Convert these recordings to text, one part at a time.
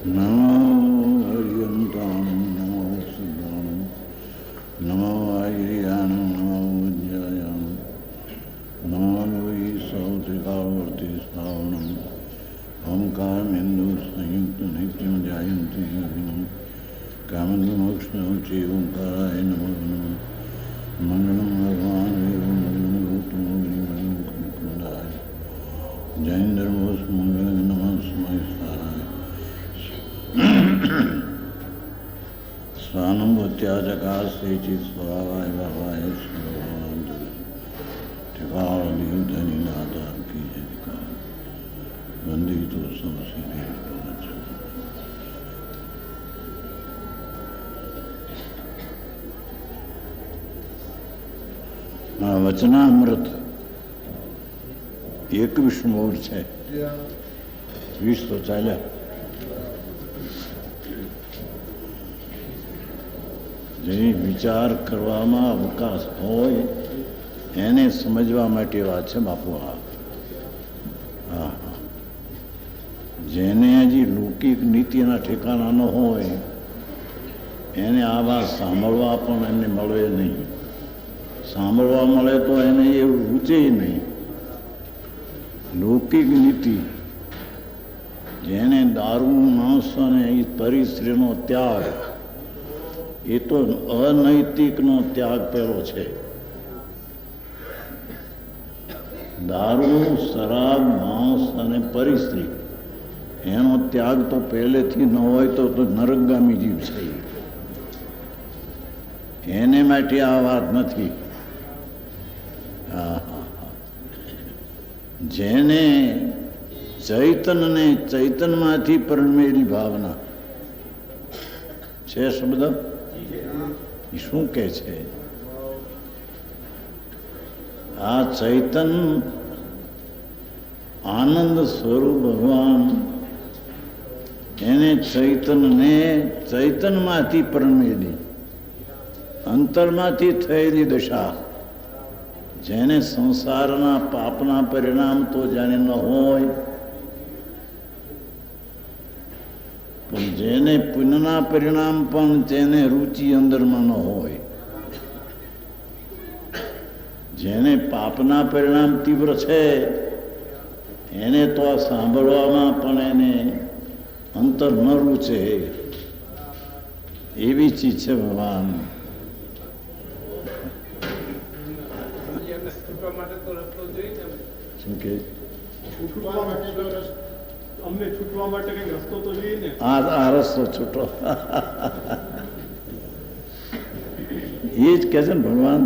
નમો હરિયંતાણં નમો સિદ્ધાણં નમો આયર્યાણં નમો વિદ્યાયાણં નમો વૈ સૌતિકાવર્તી શ્રાવણં ઓમકારમેન્દુ સંયુક્ત નિત્યમ જાયંતિ યોગિનં કામન્મોક્ષ ઓંકારાય નમો નમઃ મંગળં ભગવાન વિષ્ણુ મંગળં ગૌતમ મંગળં કુંડાય જૈન્દ્રમોસ મંગળં નમઃ સ્મૈસારાય સ્વાનુભૂત્યાચકાસ્તેચિત સ્વભાવાય ભાવાય સ્વભાવાંતર ઠિકાળની નાદાર કી જયકાર વંદિતો સમસિદ્ધિ વચનામૃત 21 મોર છે. 20 તો ચાલ્યા. જે વિચાર કરવામાં અવકાશ હોય એને સમજવા માટે વાત છે બાપુ. હા, જેને હજી લૌકિક નીતિના ઠેકાણા ન હોય એને આ વાત સાંભળવા પણ એમને મળે નહીં. સાંભળવા મળે તો એને એવું રૂચે નહીં. લૌકિક નીતિ, જેને દારૂ માંસ અને પરિસ્ત્રીનો ત્યાગ, એ તો અનૈતિકનો ત્યાગ પહેલો છે. દારૂ, શરાબ, માંસ અને પરિસ્ત્રી એનો ત્યાગ તો પહેલેથી ન હોય તો નરકગામી જીવ છે. એને માટે આ વાત નથી. જેને ચૈતનને ચૈતનમાંથી પરમેલી ભાવના છે. શબ્દ શું કે છે? આ ચૈતન આનંદ સ્વરૂપ ભગવાન, એને ચૈતનને ચૈતનમાંથી પરમેલી અંતરમાંથી થયેલી દશા, જેને સંસારના પાપના પરિણામ તો જાણે ન હોય, પણ જેને પુણ્યના પરિણામ પણ જેને રુચિ અંદરમાં ન હોય, જેને પાપના પરિણામ તીવ્ર છે, એને તો આ સાંભળવામાં પણ એને અંતર ન રૂચે એવી ચીજ છે ભગવાન. શું કે આ રસ્તો છૂટો એ જ કે છે ને ભગવાન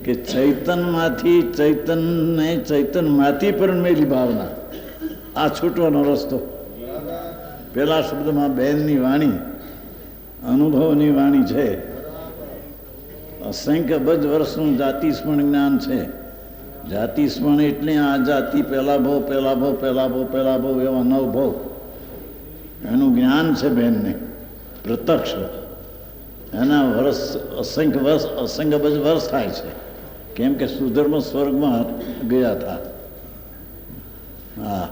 કે ચૈતનમાંથી ચૈતનને ચૈતનમાંથી પણ મેલી ભાવના, આ છૂટવાનો રસ્તો. પેલા શબ્દમાં બેનની વાણી અનુભવની વાણી છે. અસંખ્ય બજ વર્ષનું જાતિસ્મરણ જ્ઞાન છે. જાતિસ્મરણ એટલે આ જાતિ પહેલા ભવ પહેલા ભવ પહેલા ભવ પહેલા ભવ એવા 9 ભવ એનું જ્ઞાન છે બેનને પ્રત્યક્ષ. એના વર્ષ અસંખ્ય બજ વર્ષ થાય છે. કેમ કે સુધર્મ સ્વર્ગમાં ગયા હતા. હા,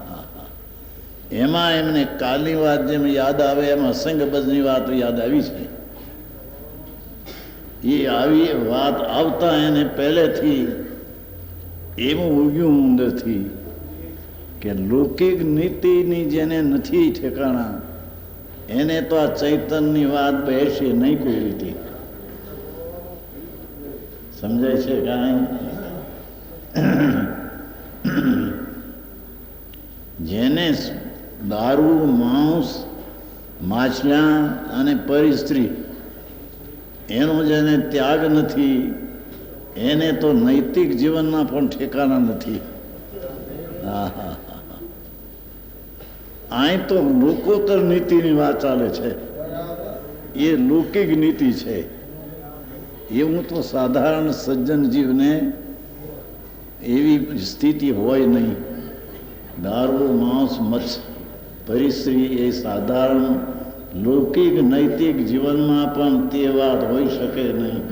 એમાં એમને કાલની વાત જેમ યાદ આવે એમ અસંખ્ય બજની વાત યાદ આવી છે. એ આવી વાત આવતા એને પહેલેથી એવું ઉગ્યું અંદરથી કે લૌકિક નીતિની જેને નથી ઠેકાણા એને તો આ ચૈતનની વાત બેસે નહીં કોઈ રીતે. સમજાય છે કાંઈ? જેને દારૂ, માંસ, માછલા અને પરિસ્ત્રી એનો જેને ત્યાગ નથી, એને તો નૈતિક જીવનના પણ ઠેકાણા નથી. અહીં તો લોકોત્તર નીતિની વાત ચાલે છે. એ લૌકિક નીતિ છે. એવું તો સાધારણ સજ્જન જીવને એવી સ્થિતિ હોય નહીં. દારૂ, માંસ, મત્સ્ય, પરિસ્ત્રી એ સાધારણ લૌકિક નૈતિક જીવનમાં પણ તે વાત હોઈ શકે નહીં.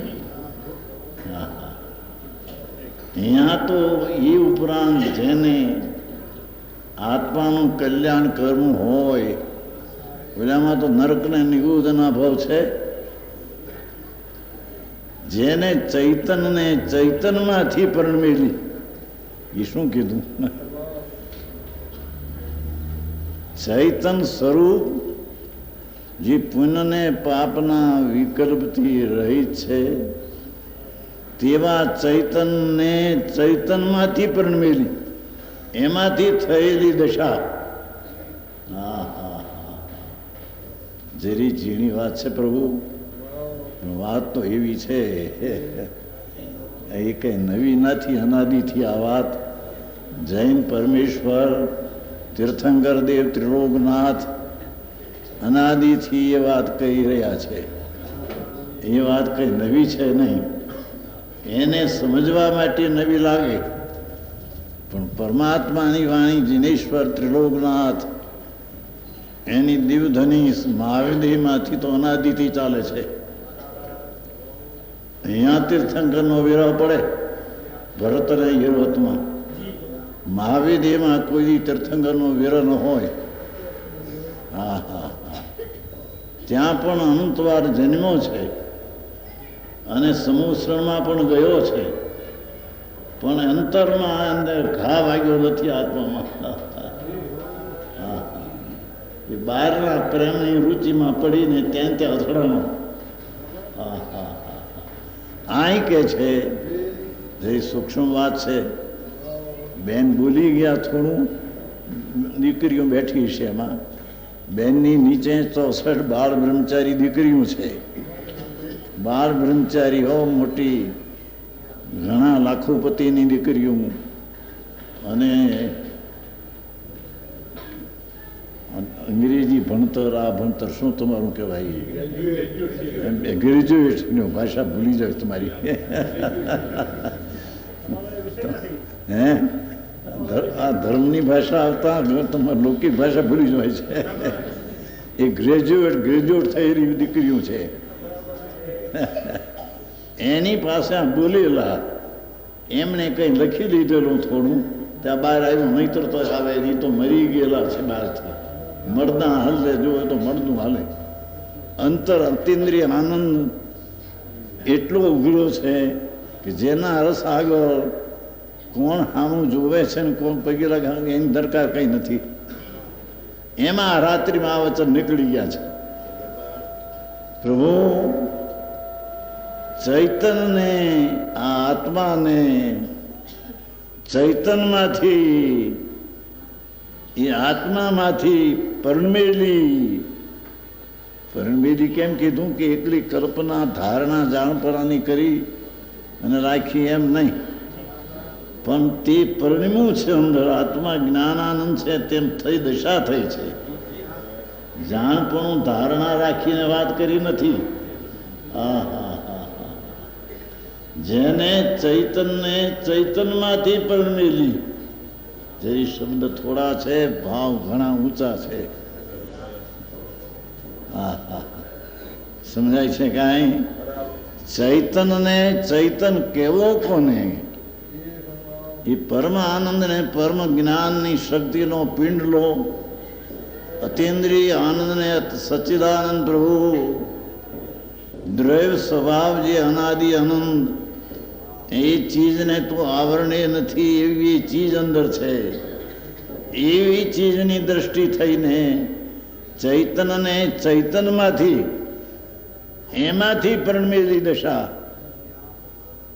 અહીંયા તો એ ઉપરાંત જેને આત્માનું કલ્યાણ કરવું હોય ઓલામાં તો નરક ને નિગુદના ભાવ છે. જેને ચૈતનને ચૈતનમાંથી પરણમેલી, એ શું કીધું? ચૈતન સ્વરૂપ જે પુણ્યને પાપના વિકલ્પથી રહિત છે, તેવા ચૈતનને ચૈતનમાંથી પરણમેલી, એમાંથી થયેલી દશા. હા હા હા, જેરી ઝીણી વાત છે પ્રભુ. વાત તો એવી છે, એ કઈ નવી નથી, અનાદિથી આ વાત. જૈન પરમેશ્વર તીર્થંકર દેવ ત્રિલોકનાથ અનાદિથી એ વાત કહી રહ્યા છે. એ વાત કઈ નવી છે નહીં. એને સમજવા માટે નવી લાગે, પણ પરમાત્માની વાણી જીનેશ્વર ત્રિલોકનાથ એની દિવ્યધની મહાવિદેહમાંથી તો અનાદિથી ચાલે છે. અહીંયા તીર્થંકરનો વિરહ પડે, ભરત અને હિરવતમાં. મહાવિદેહમાં કોઈ તીર્થંકરનો વિરહ ન હોય. હા હા હા, ત્યાં પણ અનંતવાર જન્મ્યો છે અને સમુશ્રણમાં પણ ગયો છે, પણ અંતરમાં અંદર ઘા વાગ્યો નથી આત્મામાં. એ બહારના પ્રેમની રુચિમાં પડીને ત્યાં ત્યાં અથડાનો. હા હા હા, આય કે છે જે સૂક્ષ્મ વાત છે. બેન બોલી ગયા થોડું, દીકરીઓ બેઠી છે એમાં. બેનની નીચે 64 બાળ બ્રહ્મચારી દીકરીઓ છે. બાળ બ્રહ્મચારી હો મોટી, ઘણા લાખોપતિની દીકરીઓ. અને અંગ્રેજી ભણતર, આ ભણતર શું તમારું કહેવાય? ગ્રેજ્યુએટની ભાષા ભૂલી જાય તમારી. હે, આ ધર્મની ભાષા આવતા તમારી લૌકિક ભાષા ભૂલી જાય છે. એ ગ્રેજ્યુએટ થયેલી દીકરીઓ છે. એની પાસે બોલેલા, એમણે કંઈ લખી લીધેલું થોડું, ત્યાં બહાર આવ્યું. નહીતર તો આવે, એ તો મરી ગયેલા છે બહારથી. મળદા હાલે, જોવે તો મળદું હાલે. અંતર અતિન્દ્રિય આનંદ એટલો ઉઘડો છે કે જેના રસ આગળ કોણ સામું જોવે છે ને કોણ પગે લગાવે એની દરકાર કંઈ નથી. એમાં રાત્રિમાં આ વચન નીકળી ગયા છે. પ્રભુ ચૈતનને, આ આત્માને ચૈતનમાંથી, એ આત્મામાંથી પરણમેલી કેમ કીધું? કે એકલી કલ્પના, ધારણા, જાણપરાની કરી અને રાખી એમ નહીં, પણ તે પરિણમ્યું છે અંદર. આત્મા જ્ઞાનાનંદ છે તેમ થઈ દશા થઈ છે. જાણપણું ધારણા રાખીને વાત કરી નથી. હા હા હા હા, જેને ચૈતનને ચૈતનમાંથી પરણમેલી. જે શબ્દ થોડા છે, ભાવ ઘણા ઊંચા છે. હા હા, સમજાય છે કાંઈ? ચૈતનને ચૈતન કેવો કોને? એ પરમ આનંદને પરમ જ્ઞાનની શક્તિનો પિંડ લો. અતિન્દ્રિય આનંદને સચ્ચિદાનંદ પ્રભુ, દ્રૈવ સ્વભાવ જે અનાદિ આનંદ, એ ચીજને તો આવરણે નથી, એવી ચીજ અંદર છે. એવી ચીજની દ્રષ્ટિ થઈને ચૈતનને ચૈતનમાંથી, એમાંથી પરણમેલી દશા.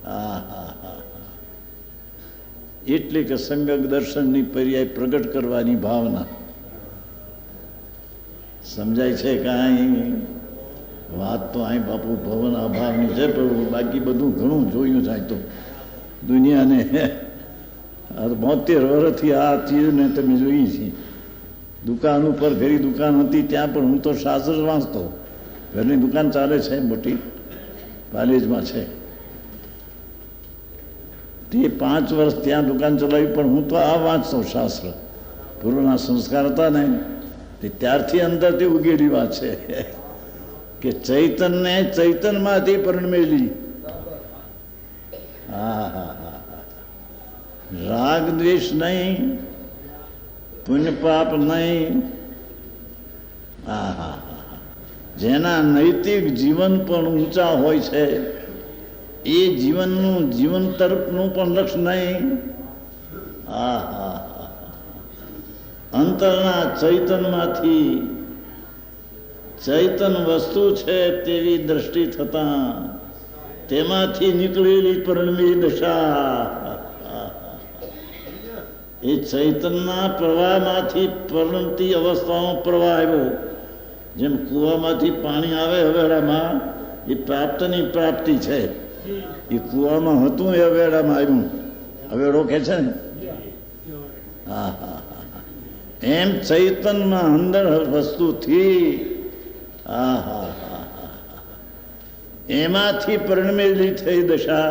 હા હા હા, એટલે કે સંગક દર્શનની પર્યાય પ્રગટ કરવાની ભાવના. સમજાય છે કાંઈ? વાત તો અહીં બાપુ ભવન અભાવની છે, પણ બાકી બધું ઘણું જોયું જાય તો દુનિયાને. 72 વર્ષથી આ ચીજને તમે જોઈ છે. દુકાન ઉપર, ઘરી દુકાન હતી ત્યાં પણ હું તો શાસ્ત્ર વાંચતો. ઘરની દુકાન ચાલે છે મોટી, પાલેજમાં છે. તે 5 વર્ષ ત્યાં દુકાન ચલાવી, પણ હું તો આ વાંચતો શાસ્ત્ર. પૂર્વના સંસ્કાર હતા ને, તે ત્યારથી અંદરથી ઉગેલી વાત છે કે ચૈતનને ચૈતનમાંથી પરણમેલી. હા હા હા, રાગ દ્વેષ નહીં, પુણ્ય પાપ નહીં, હા હા હા, જેના નૈતિક જીવન પણ ઊંચા હોય છે એ જીવનનું જીવન તરફનું પણ લક્ષ્ય નહીં. હા હા હા, અંતરના ચૈતનમાંથી ચૈતન વસ્તુ છે તેવી દ્રષ્ટિ થતા તેમાંથી નીકળેલી પરિણમી દશા, એ ચૈતનના પ્રવાહમાંથી પરિણમતી અવસ્થામાં પ્રવાહ આવ્યો. જેમ કૂવામાંથી પાણી આવે હવેડામાં, એ પ્રાપ્તની પ્રાપ્તિ છે. એ કૂવામાં હતું એ હવેડામાં આવ્યું. હવેડો કે છે ને, હા હા હા, એમ ચૈતનમાં અંદર વસ્તુથી હા હા હા હા, એમાંથી પરિણમેલી થઈ દશા.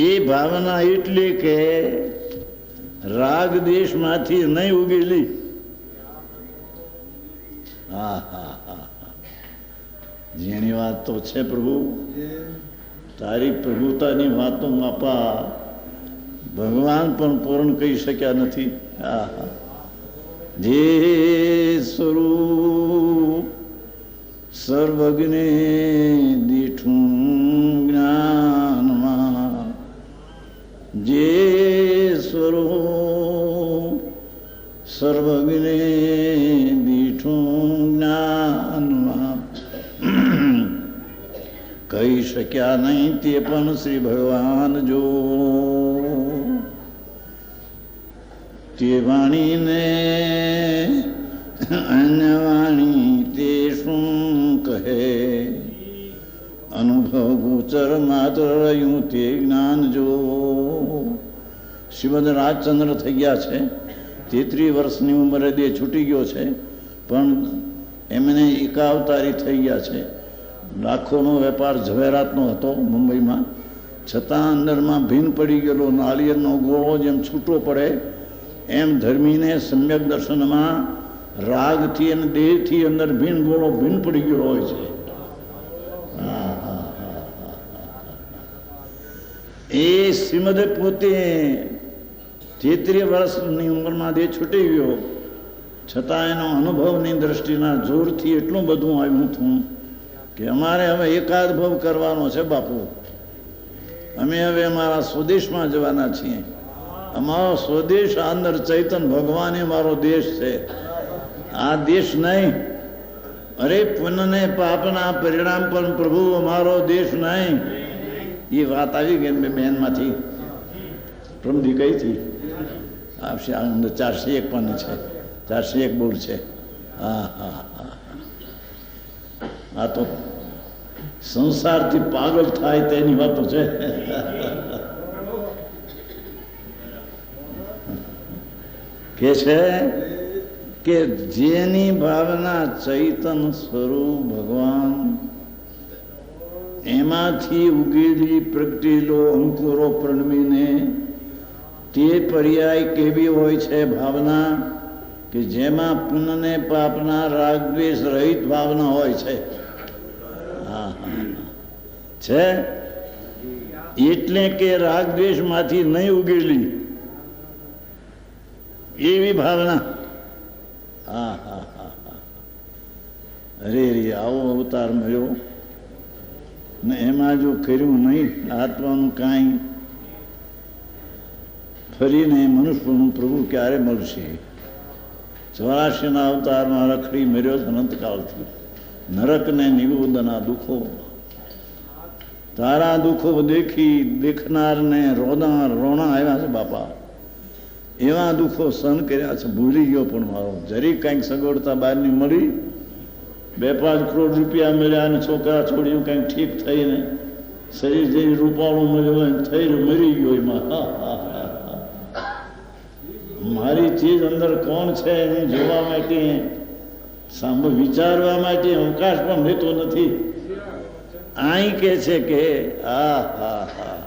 એ ભાવના એટલી કે રાગ દેશમાંથી નહીં ઉગેલી. હા હા હા હા, જેની વાત તો છે પ્રભુ, તારી પ્રભુતાની વાતો માપા ભગવાન પણ પૂર્ણ કહી શક્યા નથી. હા હા, જે સ્વરૂપ સર્વજ્ઞે દીઠું જ્ઞાનમાં, જે સ્વરૂપ સર્વજ્ઞે દીઠું જ્ઞાનમાં, કહી શક્યા નહીં તે પણ શ્રી ભગવાન જો. તે વાણીને અન્ય વાણી તે શું કહે, અનુભવ ગોચર માત્ર રહ્યું તે જ્ઞાન જો. શ્રીમદ રાજચંદ્ર થઈ ગયા છે, 33 વર્ષની ઉંમરે દેહ છૂટી ગયો છે, પણ એમને એકાવતારી થઈ ગયા છે. લાખોનો વેપાર ઝવેરાતનો હતો મુંબઈમાં, છતાં અંદરમાં ભીન પડી ગયેલો નાળિયેરનો ગોળો જેમ છૂટો પડે એમ ધર્મીને સમ્યક દર્શનમાં રાગથી અને દેહથી અંદર ભીન ગોળો ભીન પડી ગયેલો હોય છે. એ શ્રીમદે પોતે 33 વર્ષની ઉંમરમાં દેહ છૂટી ગયો, છતાં એનો અનુભવની દ્રષ્ટિના જોરથી એટલું બધું આવ્યું હતું કે અમારે હવે એકાદ ભવ કરવાનો છે બાપુ. અમે હવે અમારા સ્વદેશમાં જવાના છીએ. અમારો સ્વદેશ અંદર ચૈતન ભગવાન એ મારો દેશ છે, આ દેશ નહીં. અરે પુણ્યને પાપના પરિણામ પણ પ્રભુ અમારો દેશ નહીં. એ વાત આવી ગઈ બહેનમાંથી, પ્રમદી કઈ હતી આવશે 451 છે, 401 બોલ છે. હા હા હા, આ તો સંસારથી પાગલ થાય તેની વાતો છે. કે છે કે જેની ભાવના ચૈતન સ્વરૂપ ભગવાન, એમાંથી ઉગેલી પ્રગટેલો અંકુરો પ્રણમીને તે પર્યાય કેવી હોય છે ભાવના કે જેમાં પુણ્યને પાપના રાગ દ્વેષ રહિત ભાવના હોય છે. હા હા છે, એટલે કે રાગ દ્વેષમાંથી નહીં ઉગેલી એવી ભાવના. હા હા હા હા, અરે રે આવો અવતાર મળ્યો ને એમાં જો કર્યું નહીં આત્માનું કાંઈ, ફરીને મનુષ્યનું પ્રભુ ક્યારે મળશે? 84ના અવતારમાં રખડી મર્યો અનંતકાળથી. નરકને નિવેદના દુઃખો, તારા દુઃખો દેખી દેખનારને રોણા આવ્યા છે બાપા. એવા દુઃખો સહન કર્યા છે, ભૂલી ગયો પણ મારો. જરી કંઈક સગવડતા બહારની મળી, 2-5 કરોડ રૂપિયા મળ્યા અને છોકરા છોડ્યું કંઈક ઠીક થઈને શરીર જેવી રૂપાળું મળ્યું થઈને મરી ગયો એમાં. મારી ચીજ અંદર કોણ છે એને જોવા માટે, વિચારવા માટે અવકાશ પણ રહેતો નથી. અહીં કે છે કે આ હા હા,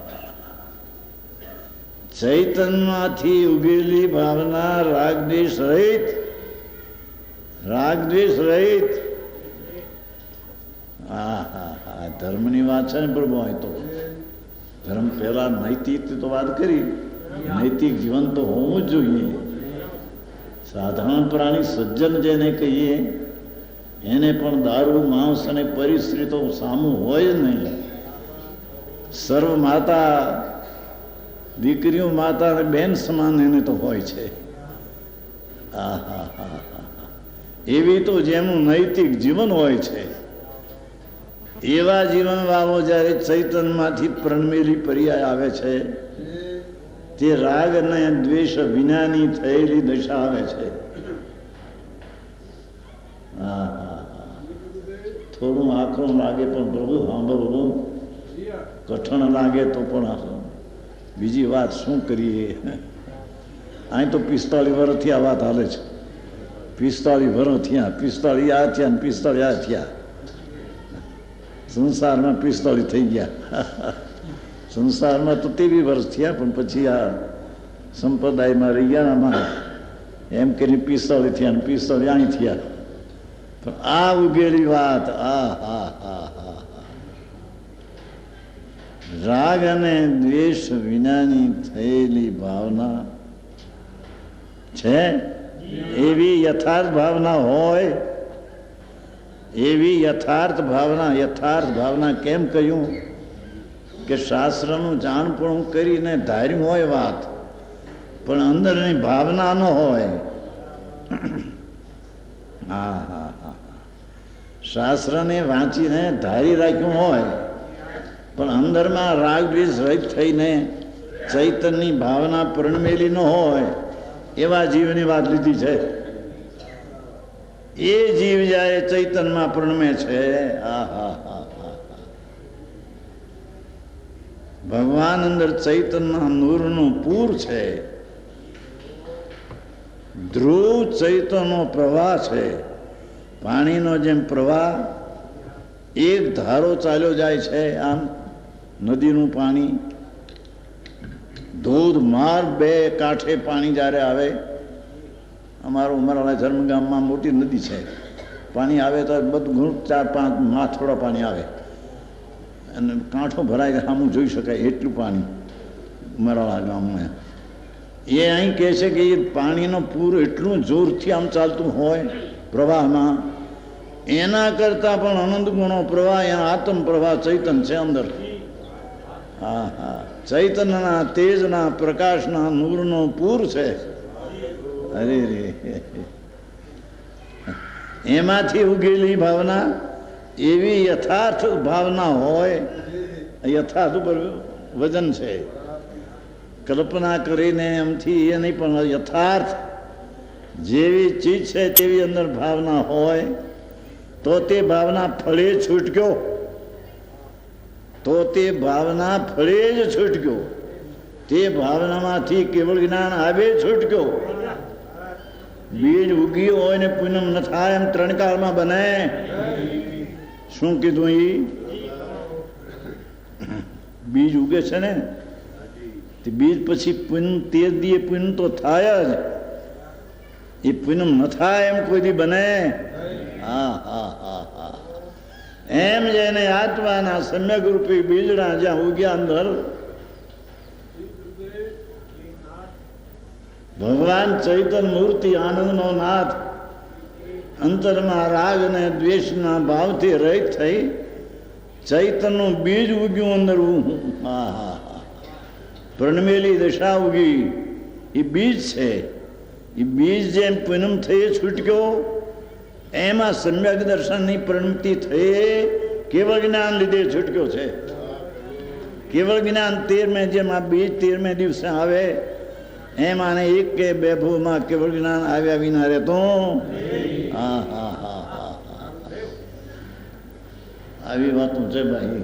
ચૈતન્યમાંથી ઉગેલી ભાવના રાગદ્વેષ રહિત, રાગદ્વેષ રહિત. હા હા હા, ધર્મની વાત છે ને પ્રભુ. અહીં તો ધર્મ પહેલા નૈતિક તો વાત કરી, નૈતિક જીવન તો હોવું જ જોઈએ. સાધારણ પ્રાણી સજ્જન જેને કહીએ એને પણ દારૂ માંસ અને પરિશ્રિતો સામું હોય જ નહીં. સર્વ માતા દીકરીઓ માતા અને બેન સમાન એને તો હોય છે. એવી તો જેનું નૈતિક જીવન હોય છે એવા જીવન વાળો જ્યારે ચૈતનમાંથી પ્રણમેલી પર્યાય આવે છે તે રાગ અને દ્વેષ વિનાની થયેલી દશા આવે છે. થોડું આક્રમ લાગે પણ પ્રભુ સાંભળવું, કઠણ લાગે તો પણ બીજી વાત શું કરીએ. અહીં તો 45 વર્ષથી આ વાત હાલે છે. 45 વર્ષ થયા, 45 આ થયા ને 45 આ થયા. સંસારમાં 45 થઈ ગયા. સંસારમાં તો 23 વર્ષ થયા, પણ પછી આ સંપ્રદાયમાં રહી ગયા આમાં એમ કરીને 45 થયા ને 45 અહીં થયા. પણ આ ઉગેલી વાત રાગ અને દ્વેષ વિનાની થયેલી ભાવના છે. એવી યથાર્થ ભાવના હોય, એવી યથાર્થ ભાવના કેમ કહ્યું કે શાસ્ત્રનું જાણપણું કરીને ધાર્યું હોય વાત, પણ અંદરની ભાવના ન હોય. શાસ્ત્રને વાંચીને ધારી રાખ્યું હોય પણ અંદરમાં રાગ દ્વેષ રહિત થઈને ચૈતનની ભાવના પ્રણમેલી ન હોય એવા જીવની વાત લીધી છે. એ જીવ જાય ચૈતનમાં પ્રણમે છે. ભગવાન અંદર ચૈતનના નૂરનું પૂર છે. ધ્રુવ ચૈતનનો પ્રવાહ છે. પાણીનો જેમ પ્રવાહ એક ધારો ચાલ્યો જાય છે, આમ નદીનું પાણી ધોધમાર બે કાંઠે પાણી જ્યારે આવે. અમારું ઉમરાળા ધર્મ ગામમાં મોટી નદી છે. પાણી આવે તો બધું ઘણું 4-5 માથોડા પાણી આવે અને કાંઠો ભરાય સામું જોઈ શકાય એટલું પાણી ઉમરાળા ગામમાં. એ અહીં કહે છે કે એ પાણીનો પૂર એટલું જોરથી આમ ચાલતું હોય પ્રવાહમાં, એના કરતાં પણ અનંત ગુણો પ્રવાહ, એના આત્મ પ્રવાહ ચૈતન છે અંદર. ચૈતનના તેજના પ્રકાશના નૂરનો પૂર છે. અરે રે, એમાંથી ઉગેલી ભાવના એવી યથાર્થ ભાવના હોય. યથાર્થ ઉપર વજન છે. કલ્પના કરીને એમથી એ નહીં, પણ યથાર્થ જેવી ચીજ છે તેવી અંદર ભાવના હોય તો તે ભાવના ફળે છૂટક્યો, તો તે ભાવના ફળે જ છૂટક્યો. તે ભાવનામાંથી કેવળ જ્ઞાન આવે છૂટક્યો. બીજ ઉગ્યું હોય ને પૂનમ ન થાય એમ 3 કાળમાં બને. શું કીધું? એ બીજ ઉગે છે ને, તે બીજ પછી પૂનમ તે દીએ પૂનમ તો થાય જ. એ પૂનમ ન થાય એમ કોઈ દી બને? એમ જેને આત્માના સમ્યક રૂપી બીજડા જ્યાં ઉગ્યા અંદર ભગવાન ચૈતન મૂર્તિ આનંદનો નાથ અંતરમાં રાગ અને દ્વેષના ભાવથી રહિત થઈ ચૈતનનું બીજ ઉગ્યું અંદર. પ્રણમેલી દશા ઉગી. એ બીજ છે. એ બીજ જેમ પૂનમ થઈ છૂટક્યો એમાં સમ્યક દર્શનની પ્રણતિ થઈ કેવળ જ્ઞાન લીધે છૂટક્યો છે. કેવળ જ્ઞાન 13મે જેમ આ બીજ 13મે દિવસે આવે એમ આને 1 કે 2 ભવમાં કેવળ જ્ઞાન આવ્યા વિના રહેતો. આવી વાતો છે ભાઈ,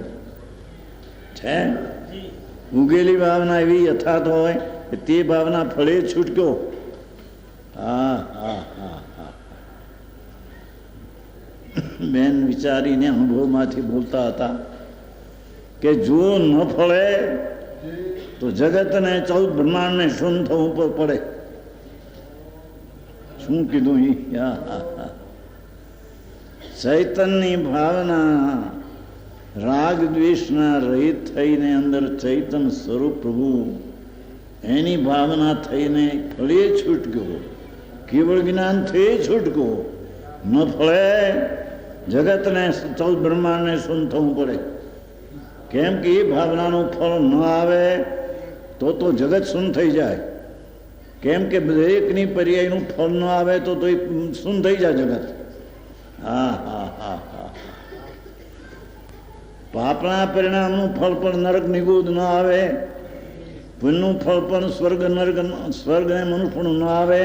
છે. ઉગેલી ભાવના એવી યથાર્થ હોય કે તે ભાવના ફળે છૂટક્યો. બેન વિચારીને અનુભવમાંથી બોલતા હતા કે જો ન ફળે તો જગતને 14 બ્રહ્માંડને શૂન્ય થવું પડે. શું કીધું? ચૈતનની ભાવના રાગ દ્વેષના રહિત થઈને અંદર ચૈતન સ્વરૂપ પ્રભુ એની ભાવના થઈને ફળે છૂટક્યો. કેવળ જ્ઞાન થઈ છૂટક્યો. ન ફળે જગતને 14 બ્રહ્માંડને શૂન્ય થવું પડે. કેમ કે એ ભાવનાનું ફળ ન આવે તો જગત શૂન્ય થઈ જાય. કેમ કે દરેકની પર્યાયનું ફળ ન આવે તો એ શૂન્ય થઈ જાય જગત. હા હા હા હા. પાપના પરિણામનું ફળ પણ નરક નિગુદ ન આવે, પુણ્યનું ફળ પણ સ્વર્ગ ને મનુષ્યનું ન આવે,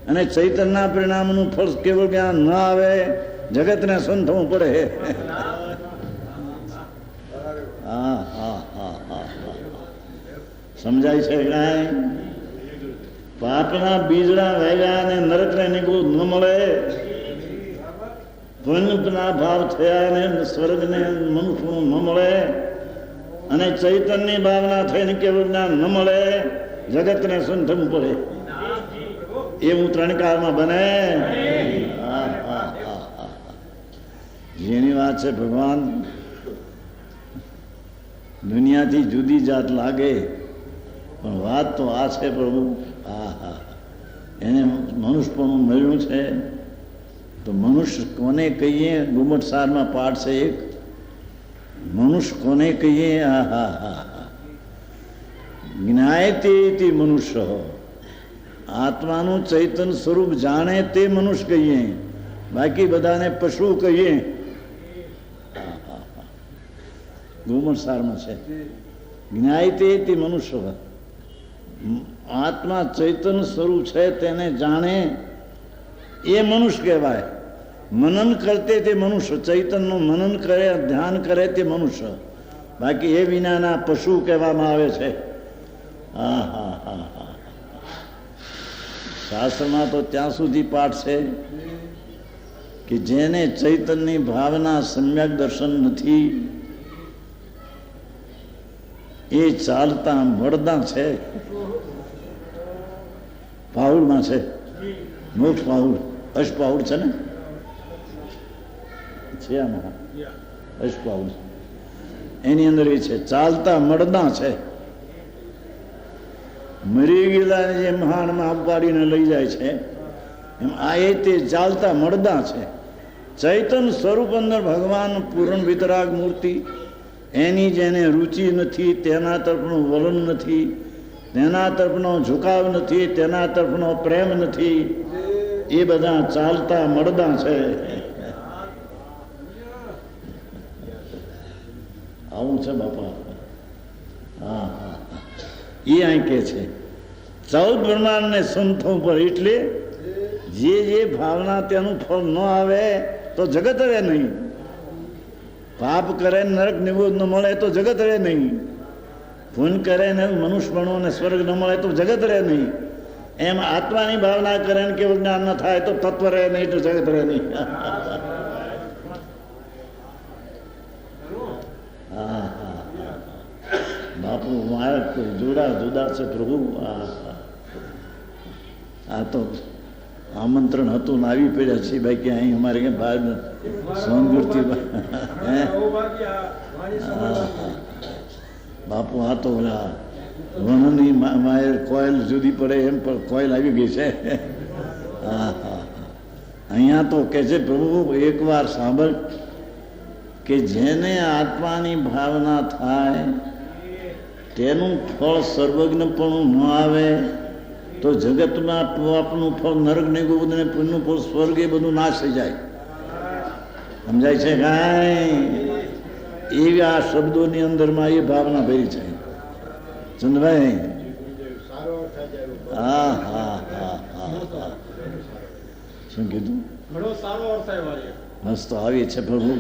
અને ચૈતન્યના પરિણામનું ફળ કેવળ જ્ઞાન ન આવે. જગતને શૂન્ય થવું પડે. હા હા હા હા. સમજાય છે કાંઈ? પાપના બીજડા વાગ્યા અને નરકને નિગુદ ન મળે, પુણ્યના ભાવ થયા ને સ્વર્ગને મનુષ્યનું ન મળે, અને ચૈતન્યની ભાવના થઈને કેવળ જ્ઞાન ન મળે, જગતને શૂન્ય થવું પડે. એવું 3 કાળમાં બને. હા હા હા હા. જેની વાત છે ભગવાન દુનિયાથી જુદી જાત લાગે, પણ વાત તો આ છે પ્રભુ. હા હા. એને મનુષ્યપણું મળ્યું છે તો મનુષ્ય કોને કહીએ? ગુમટસારમાં પાઠ છે એક, મનુષ્ય કોને કહીએ? હા હા હા હા. જ્ઞાયતે મનુષ્ય, આત્માનું ચૈતન્ય સ્વરૂપ જાણે તે મનુષ્ય કહીએ, બાકી બધાને પશુ કહીએ. ગુમટસારમાં છે, જ્ઞાયતે મનુષ્ય, આત્મા ચૈતન્ય સ્વરૂપ છે તેને જાણે એ મનુષ્ય કહેવાય. મનન કરતે તે મનુષ્ય, ચૈતન્યનું મનન કરે, ધ્યાન કરે તે મનુષ્ય, બાકી એ વિનાના પશુ કહેવામાં આવે છે. હા હા હા હા. શાસ્ત્રમાં તો ત્યાં સુધી પાઠ છે કે જેને ચૈતન્યની ભાવના સમ્યક દર્શન નથી એ ચાલતા મળદા છે. પાઉડમાં છે, મોક્ષ પાઉડ, અષ્ટપાઉડ છે ને, છે આમાં અષ્ટપાઉડ, એની અંદર એ છે ચાલતા મળદા છે. મરી ગયેલા જે મહાનમાં ઉપાડીને લઈ જાય છે એમ આ એ તે ચાલતા મળદા છે. ચૈતન સ્વરૂપ અંદર ભગવાન પૂર્ણ વિતરાગ મૂર્તિ, એની જેને રુચિ નથી, તેના તરફનું વલણ નથી, તેના તરફનો ઝુકાવ નથી, તેના તરફનો પ્રેમ નથી, એ બધા ચાલતા મળદા છે. આવું છે બાપા. હા હા. એ અહીં કે છે 14 બ્રહ્માંડને શૂન્ય થવું પડે. એટલે જે ભાવના તેનું ફળ ન આવે તો જગત રહે નહીં. પાપ કરે નરક નિગુદ ન મળે તો જગત રહે નહીં. પુણ્ય કરે ને મનુષ્યપણું અને સ્વર્ગ ન મળે તો જગત રહે નહીં. એમ આત્માની ભાવના કરે ને કેવું જ્ઞાન ન થાય તો તત્વ રહે નહીં, તો જગત રહે નહીં. હા હા. બાપુ મારા જુદા છે પ્રભુ. આ તો આમંત્રણ હતું ને આવી પડ્યા છીએ ભાઈ, કે અહીં અમારે ક્યાં બહાર સોનગુરથી. બાપુ આ તો વણની માયર કોયલ જુદી પડે એમ પણ કોયલ આવી ગઈ છે. હા હા. અહીંયા તો કે છે પ્રભુ એકવાર સાંભળ કે જેને આત્માની ભાવના થાય તેનું ફળ સર્વજ્ઞપણું ન આવે તો જગતમાં પાપનું ફળ નરક નિગુદ ને પુણ્યનું ફળ સ્વર્ગ એ બધું નાશ થઈ જાય. સમજાય છે કાંઈ? એવી આ શબ્દોની અંદરમાં એ ભાવના ભરી છે ચંદ્રભાઈ. હા હા હા હા. શું કીધું? મસ્ત આવી છે પ્રભુ.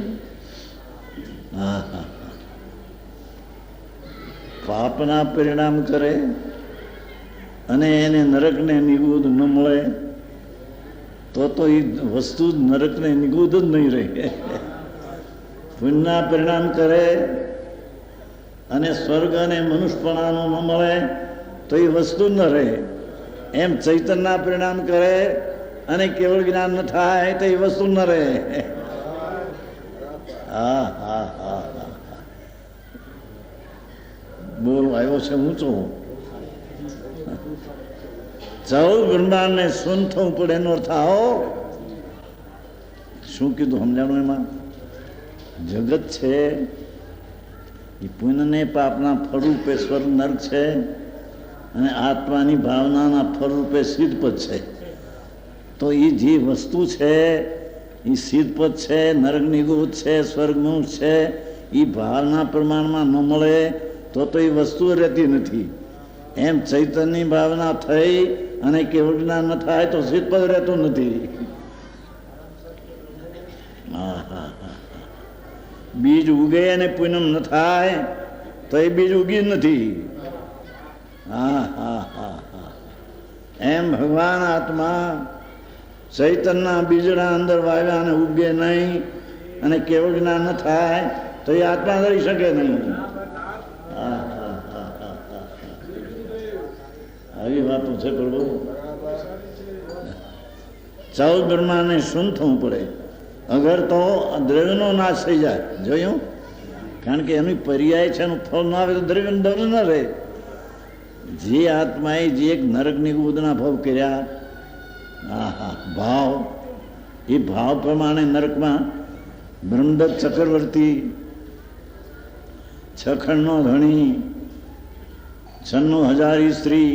હા હા. પાપના પરિણામ કરે અને એને નરકને નિગુદ ન મળે તો એ વસ્તુ નરકને નિગુદ જ નહીં રહે. પુણ્યના પરિણામ કરે અને સ્વર્ગ અને મનુષ્યપણાનું ન મળે તો એ વસ્તુ ન રહે. એમ ચૈતન્યના પરિણામ કરે અને કેવળ જ્ઞાન ન થાય તો એ વસ્તુ ન રહે. હા હા હા હા. બોલ આવ્યો છે ઊંચો. 14 બ્રહ્માંડને શૂન્ય થવું પડે એનો અર્થ આવો. શું કીધું સમજાણું? એમાં જગત છે એ પુણ્ય ને પાપના ફળરૂપે સ્વર્ગ નર્ક છે, અને આત્માની ભાવનાના ફળરૂપે સિદ્ધપદ છે. તો એ જે વસ્તુ છે એ સિદ્ધપદ છે, નરકની ગોત છે, સ્વર્ગનું છે. એ ભાવના પ્રમાણમાં ન મળે તો એ વસ્તુ રહેતી નથી. એમ ચૈતન્યની ભાવના થઈ અને કેવળ જ્ઞાન ન થાય તો સિદ્ધપદ રહેતું નથી. બીજ ઉગે અને પૂનમ ન થાય તો એ બીજ ઉગી નથી. એમ ભગવાન આત્મા ચૈતનના બીજડા અંદર વાવ્યા અને ઉગે નહીં અને કેવળ જ્ઞાન ન થાય તો એ આત્મા રહી શકે નહીં. આવી વાતો છે પ્રભુ. 14 બ્રહ્માને શું થવું પડે અગર તો દ્રવ્યનો નાશ થઈ જાય. જોયું? કારણ કે એનું પર્યાય છે, એનું ફળ ના આવે તો દ્રવ્ય ન રહે. જે આત્માએ જે એક નરકની ગોદના ભાવ કર્યા, ભાવ, એ ભાવ પ્રમાણે નરકમાં બ્રહ્મદત્ત ચક્રવર્તી, છખણનો ધણી, 96,000 સ્ત્રી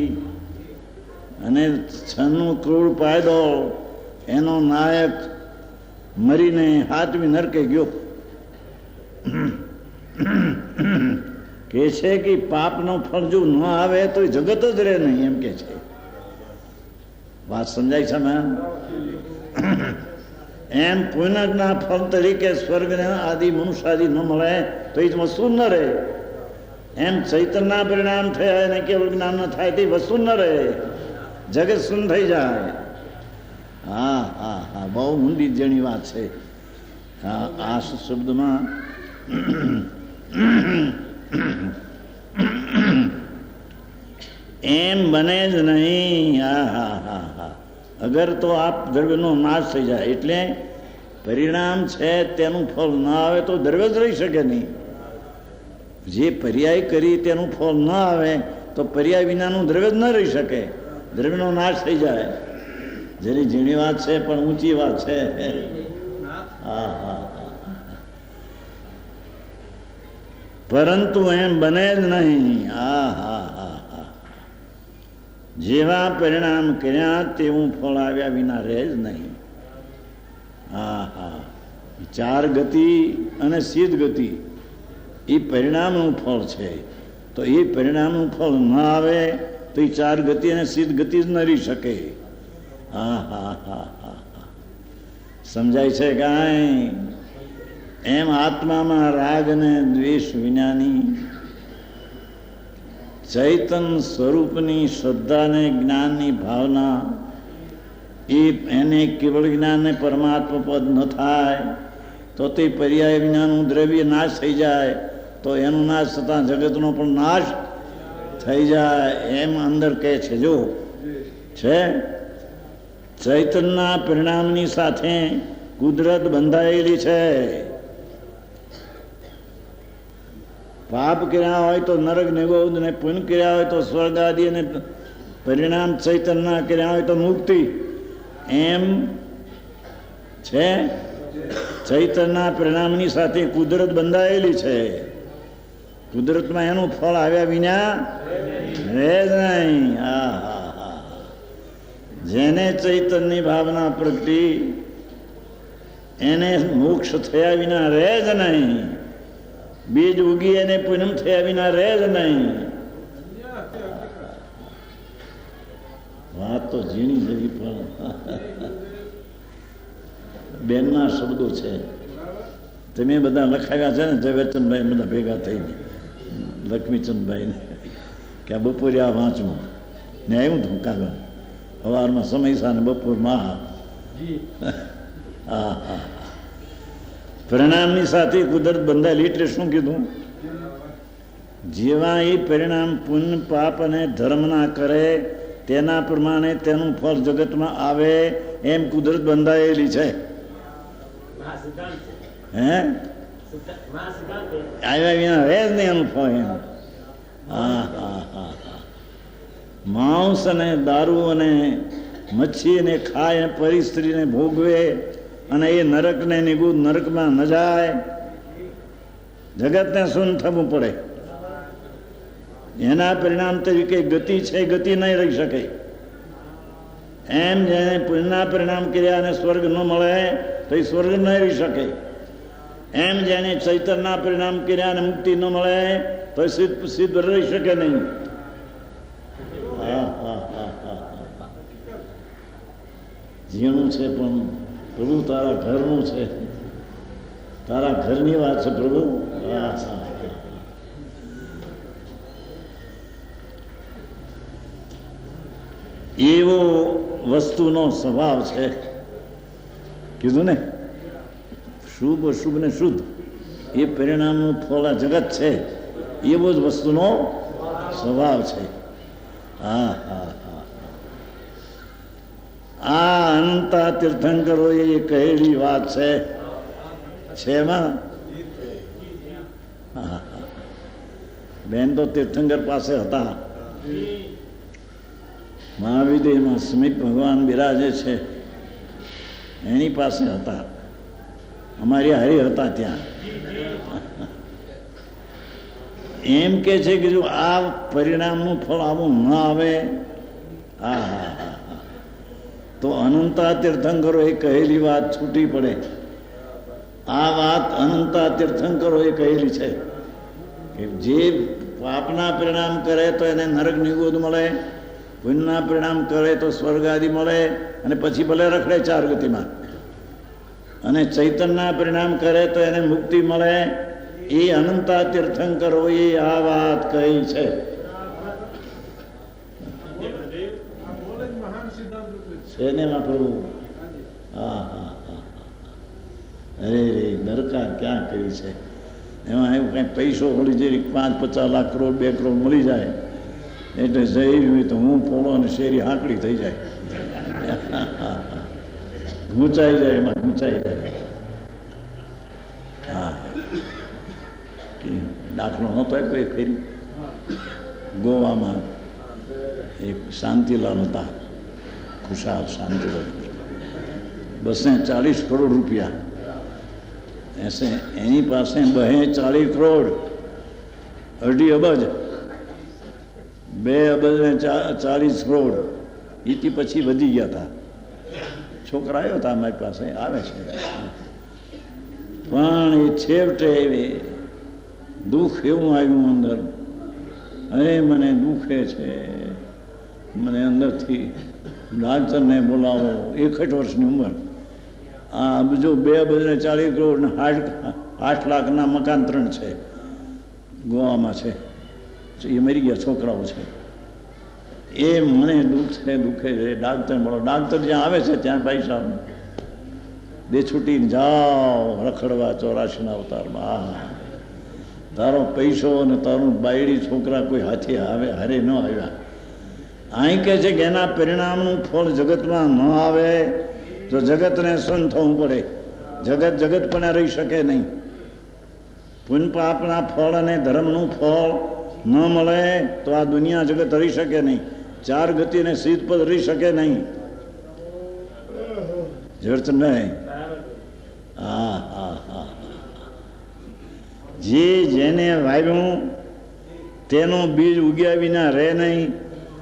અને 96 કરોડ પાયદો, એનો નાયક મરીને 7મી નરકે ગયો. કે છે કે પાપનો ફળ જો ન આવે તો જગત જ રહે નહીં, એમ કે છે. વાત સમજાય છે મેં? એમ પુણ્યના ફળ તરીકે સ્વર્ગને આદિ મનુષ્યાદિ ન મળે તો એ વસ્તુ ન રહે. એમ ચૈતનના પરિણામ થયા અને કેવળ જ્ઞાન ન થાય તે વસ્તુ ન રહે, જગત શૂન્ય થઈ જાય. બહુ ઊંડી જણી વાત છે. આ શબ્દમાં એમ બને જ નહીં. અગર તો આપ દ્રવ્યનો નાશ થઈ જાય એટલે પરિણામ છે તેનું ફળ ના આવે તો દ્રવ્ય જ રહી શકે નહીં. જે પર્યાય કરી તેનું ફળ ન આવે તો પર્યાય વિનાનું દ્રવ્ય જ ન રહી શકે. દ્રવ્યનો નાશ થઈ જાય. જેની ઝીણી વાત છે પણ ઊંચી વાત છે. પરંતુ એમ બને જ નહીં. જેવા પરિણામ કર્યા તેવું ફળ આવ્યા વિના રહે જ નહીં. 4 ગતિ અને સિદ્ધ ગતિ એ પરિણામનું ફળ છે. તો એ પરિણામનું ફળ ન આવે તો એ 4 ગતિ અને સિદ્ધ ગતિ જ ન રહી શકે. સમજાય છે કાંઈ? એમ આત્મામાં રાગ અને દ્વેષ વિનાની ચૈતન સ્વરૂપની શ્રદ્ધા ને જ્ઞાનની ભાવના, એને કેવળ જ્ઞાન ને પરમાત્મા પદ ન થાય તો તે પર્યાય વિનાનું દ્રવ્ય નાશ થઈ જાય. તો એનું નાશ થતાં જગતનો પણ નાશ થઈ જાય. એમ અંદર કહે છે. જો છે ચૈતનના પરિણામની સાથે કુદરત બંધાયેલી છે. પાપ કર્યા હોય તો નરક નિગોદ ને પુણ્ય કર્યા હોય તો સ્વર્ગ આદિ અને પરિણામ ચૈતનના કર્યા હોય તો મુક્તિ. એમ છે ચૈતનના પરિણામની સાથે કુદરત બંધાયેલી છે. કુદરતમાં એનું ફળ આવ્યા વિના રહે જ નહીં. જેને ચૈતનની ભાવના પ્રગટી એને મોક્ષ થયા વિના રહે જ નહીં. બીજ ઉગી અને પૂનમ થયા વિના રહે જ નહીં. વાત તો ઝીણી જેવી પણ બેનના શબ્દો છે. તમે બધા લખાવ્યા છે ને ઝવેરચંદભાઈ બધા ભેગા થઈને લક્ષ્મીચંદભાઈને કે આ બપોરે આ વાંચવું ને આવ્યું હતું કાગળ સવારમાં સમયસા ને બપોરમાં. પરિણામની સાથે કુદરત બંધાયેલી. એટલે શું કીધું? જેવા એ પરિણામ પુણ્ય પાપ અને ધર્મના કરે તેના પ્રમાણે તેનું ફળ જગતમાં આવે એમ કુદરત બંધાયેલી છે. આવ્યા વિના રહે જ નહીં એનું ફળ. એમ માંસ અને દારૂ અને મચ્છી ને ખાય પરી સ્ત્રીને ભોગવે અને એ નરકને નિગુદ નરકમાં ન જાય. જગતને શૂન્ય થવું પડે. એના પરિણામ તરીકે ગતિ છે, ગતિ નહીં રહી શકે. એમ જેને પુણ્યના પરિણામ કર્યા અને સ્વર્ગ ન મળે તો એ સ્વર્ગ નહીં રહી શકે. એમ જેને ચૈતન્યના પરિણામ કર્યા અને મુક્તિ ન મળે તો સિદ્ધ રહી શકે નહીં. ઝીણું છે પણ પ્રભુ તારા ઘરનું છે, તારા ઘરની વાત છે પ્રભુ. એવો વસ્તુનો સ્વભાવ છે. કીધું ને, શુભ અશુભ ને શુદ્ધ એ પરિણામનું ફળ આ જગત છે. એવો જ વસ્તુનો સ્વભાવ છે. હા હા હા. આ અનંતા તીર્થંકરો એ કહેલી વાત છે. એમાં બેન તો તીર્થંકર પાસે હતા. મહાવિદ્યમાં સમીપ ભગવાન બિરાજે છે, એની પાસે હતા. અમારી હારી હતા ત્યાં. એમ કે છે કે જો આ પરિણામનું ફળ આવું ન આવે, હા હા હા હા, તો અનંતા તીર્થંકરો એ કહેલી વાત છૂટી પડે. આ વાત અનંતા તીર્થંકરો એ કહેલી છે કે જે પાપના પરિણામ કરે તો એને નરક નિગોદ મળે, પુણ્યના પરિણામ કરે તો સ્વર્ગ આદિ મળે, અને પછી ભલે રખડે ચાર ગતિમાં. અને ચૈતન્યના પરિણામ કરે તો એને મુક્તિ મળે. એ અનંતા તીર્થંકરોએ આ વાત કહી છે. પ્રભુ હા હા હા. અરે રે દરકાર ક્યાં કરી છે. એમાં એવું કંઈ પૈસો મળી જાય, 5-50 લાખ કરોડ 2 કરોડ મળી જાય એટલે જઈ હોય તો હું પોળો અને શેરી હાંકડી થઈ જાય, ગૂંચાઈ જાય, એમાં ગૂંચાઈ જાય. હા, દાખલો નહોતો કોઈ ફેરી. ગોવામાં એક શાંતિલાલ હતા, ખુશાલ શાંતિલાલ, 240 કરોડ રૂપિયા. એની પાસે 240 કરોડ, 2.5 અબજ, 2 અબજ ને 40 કરોડ. એથી પછી વધી ગયા હતા. છોકરા આવ્યો હતા અમારી પાસે, આવે છે. પણ એ છેવટે દુઃખ એવું આવ્યું અંદર, અરે મને દુઃખે છે, મને અંદરથી ડાક્ટરને બોલાવો. 61 વર્ષની ઉંમર. આ બીજો 2 અબજ ને 40 કરોડ ને 8 લાખના મકાન 3 છે, ગોવામાં છે. એ મરી ગયા, છોકરાઓ છે. એ મને દુઃખે છે. ડાક્ટર બોલો. ડાક્ટર જ્યાં આવે છે ત્યાં ભાઈ સાહેબ બે છૂટીને જાઓ રખડવા 84ના અવતારમાં. તારો પૈસો અને તારું બાયડી છોકરા કોઈ હાથે હારે ન આવ્યા. અહીં કહે છે કે એના પરિણામનું ફળ જગતમાં ન આવે તો જગતને સન થવું પડે. જગત પણ રહી શકે નહીં. પુણ્ય પાપના ફળ અને ધર્મનું ફળ ન મળે તો આ દુનિયા જગત રહી શકે નહીં. 4 ગતિ અને સિદ્ધ પદ રહી શકે નહીં. જર્ચ નહીં. હા હા હા. જેને વાવ્યું તેનું બીજ ઉગ્યા વિના રહે નહીં,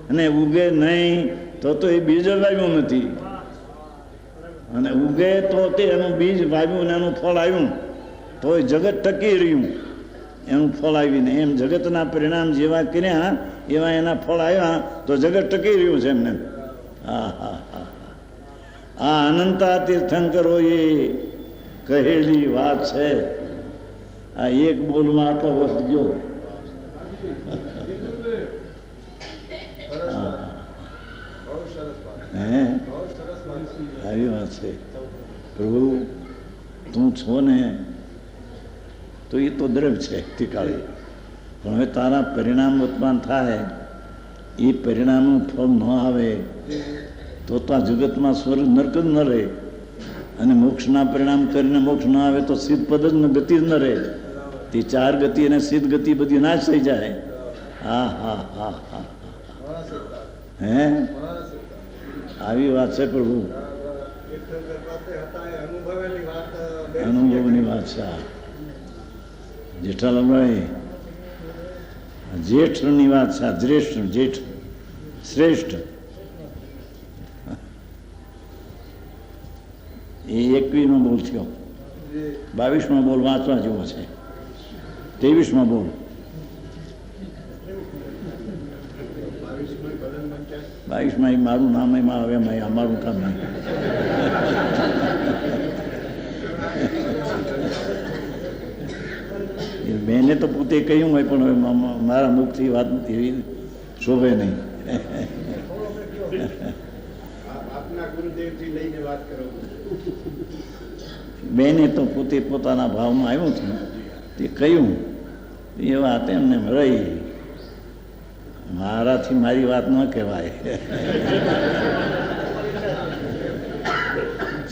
અને ઉગે નહીં તો એ બીજ વાવ્યું નથી. અને ઉગે તો તે એનું બીજ વાવ્યું ને એનું ફળ આવ્યું તો એ જગત ટકી રહ્યું, એનું ફળ આવીને. એમ જગતના પરિણામ જેવા કર્યા એવા એના ફળ આવ્યા તો જગત ટકી રહ્યું છે એમને. હા હા હા. આ અનંતા તીર્થંકરોએ કહેલી વાત છે. આ એક બોલમાં આટલો વર્ષ ગયો. હે, આવી વાત છે. પ્રભુ તું છો ને તો એ તો દ્રવ્ય છે તીકાળે, પણ હવે તારા પરિણામ ઉત્પન્ન થાય, એ પરિણામનું ફળ ન આવે તો આ જગતમાં સ્વર્ગ નરક જ ન રહે. અને મોક્ષના પરિણામ કરીને મોક્ષ ન આવે તો સિદ્ધ પદ જ ગતિ જ ન રહે. તે 4 ગતિ અને સિદ્ધ ગતિ બધી નાશ થઈ જાય. હા હા હા હા. હે, આવી વાત છે પ્રભુ. અનુભવની વાત છે. જેઠાલાલભાઈ જેઠની વાત છે. જ્યેષ્ઠ જેઠ શ્રેષ્ઠ એ 21નો બોલ થયો. 22માં બોલ વાંચવા જેવો છે. 23માં બોલ 22માં મારું નામ એમાં આવે એમાં અમારું કામ નહીં. બેને તો પોતે કહ્યું હોય પણ મારા મુખથી વાત એવી શોભે નહીં. બેને તો પોતે પોતાના ભાવમાં આવ્યું હતું તે કહ્યું એ વાત એમને રહી. મારાથી મારી વાત ન કહેવાય.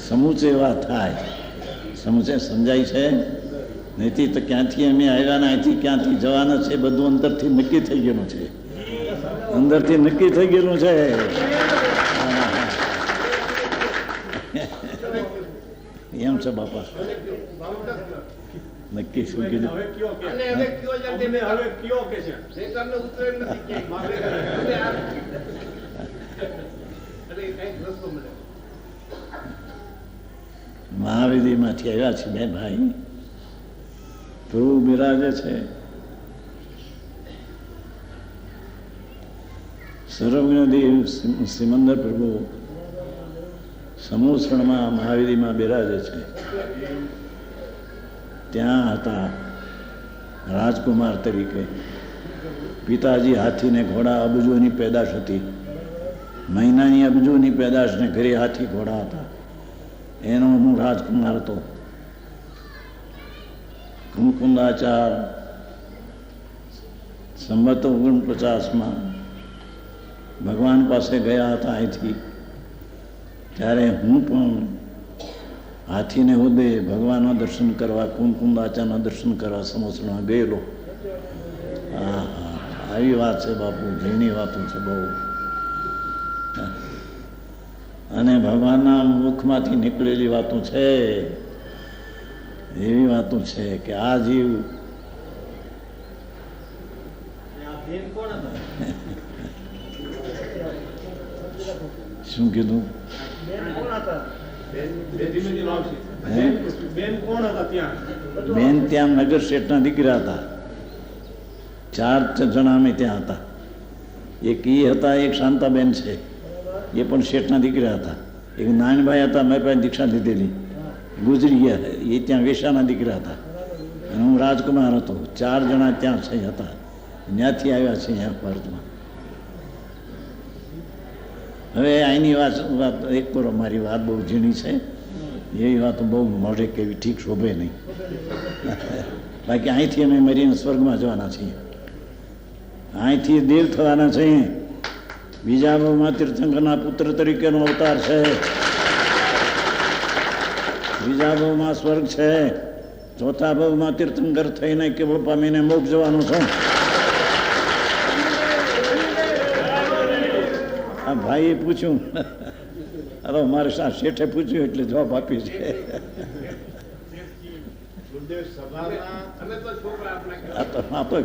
સમૂચે વાત થાય. સમૂચે સમજાય છે. નહીંથી તો ક્યાંથી અમે આવ્યા ને અહીંથી ક્યાંથી જવાના છે બધું અંદરથી નક્કી થઈ ગયેલું છે. અંદરથી નક્કી થઈ ગયેલું છે. એમ છે બાપા. નક્કી શું કીધું? મહાવિધિમાંથી આવ્યા છે બે ભાઈ. પ્રભુ બિરાજે છે. સર્વજ્ઞદેવ સિમંદર પ્રભુ સમૂસણમાં મહાવિધિમાં બિરાજે છે. ત્યાં હતા રાજકુમાર તરીકે. પિતાજી હાથીને ઘોડા અબજોની પેદાશ હતી. મહિનાની અબજોની પેદાશને ઘરે હાથી ઘોડા હતા. એનો હું રાજકુમાર હતો. મુકુંદાચાર સંવત 49માં ભગવાન પાસે ગયા હતા અહીંથી. ત્યારે હું પણ હાથીને હોદે ભગવાનના દર્શન કરવા કુંકુંદાચારના દર્શન કરવા સમોસરમાં ગયેલો. હા હા, આવી વાત છે બાપુ. ઘણી વાતો છે બહુ. અને ભગવાનના મુખમાંથી નીકળેલી વાતો છે. એવી વાતો છે કે આ જીવ શું કીધું? બેન ત્યાં નગર શેઠના દીકરા હતા. 4 જણા અમે ત્યાં હતા. એક એ હતા, એક શાંતાબેન છે એ પણ શેઠના દીકરા હતા. એક નાનભાઈ હતા, મેં પાસે દીક્ષા લીધેલી, ગુજરી ગયા. એ ત્યાં વેશાના દીકરા હતા. અને હું રાજકુમાર હતો. 4 જણા ત્યાં છે હતા. ત્યાંથી આવ્યા છે અહીંયા ભારતમાં. હવે અહીંની વાત એક કરો. મારી વાત બહુ ઝીણી છે. એવી વાતો બહુ મોઢે કેવી ઠીક શોભે નહીં. બાકી અહીંથી અમે મરીને સ્વર્ગમાં જવાના છીએ. અહીંથી દેવ થવાના છીએ. બીજા ભાવમાં તીર્થંકરના પુત્ર તરીકેનો અવતાર છે. ત્રીજા ભાવમાં સ્વર્ગ છે. ચોથા ભાવમાં તીર્થંકર થઈને કેવળ પામીને મોક્ષ જવાનું છું. આ ભાઈએ પૂછ્યું, હવે મારે શેઠે પૂછ્યું એટલે જવાબ આપી છે.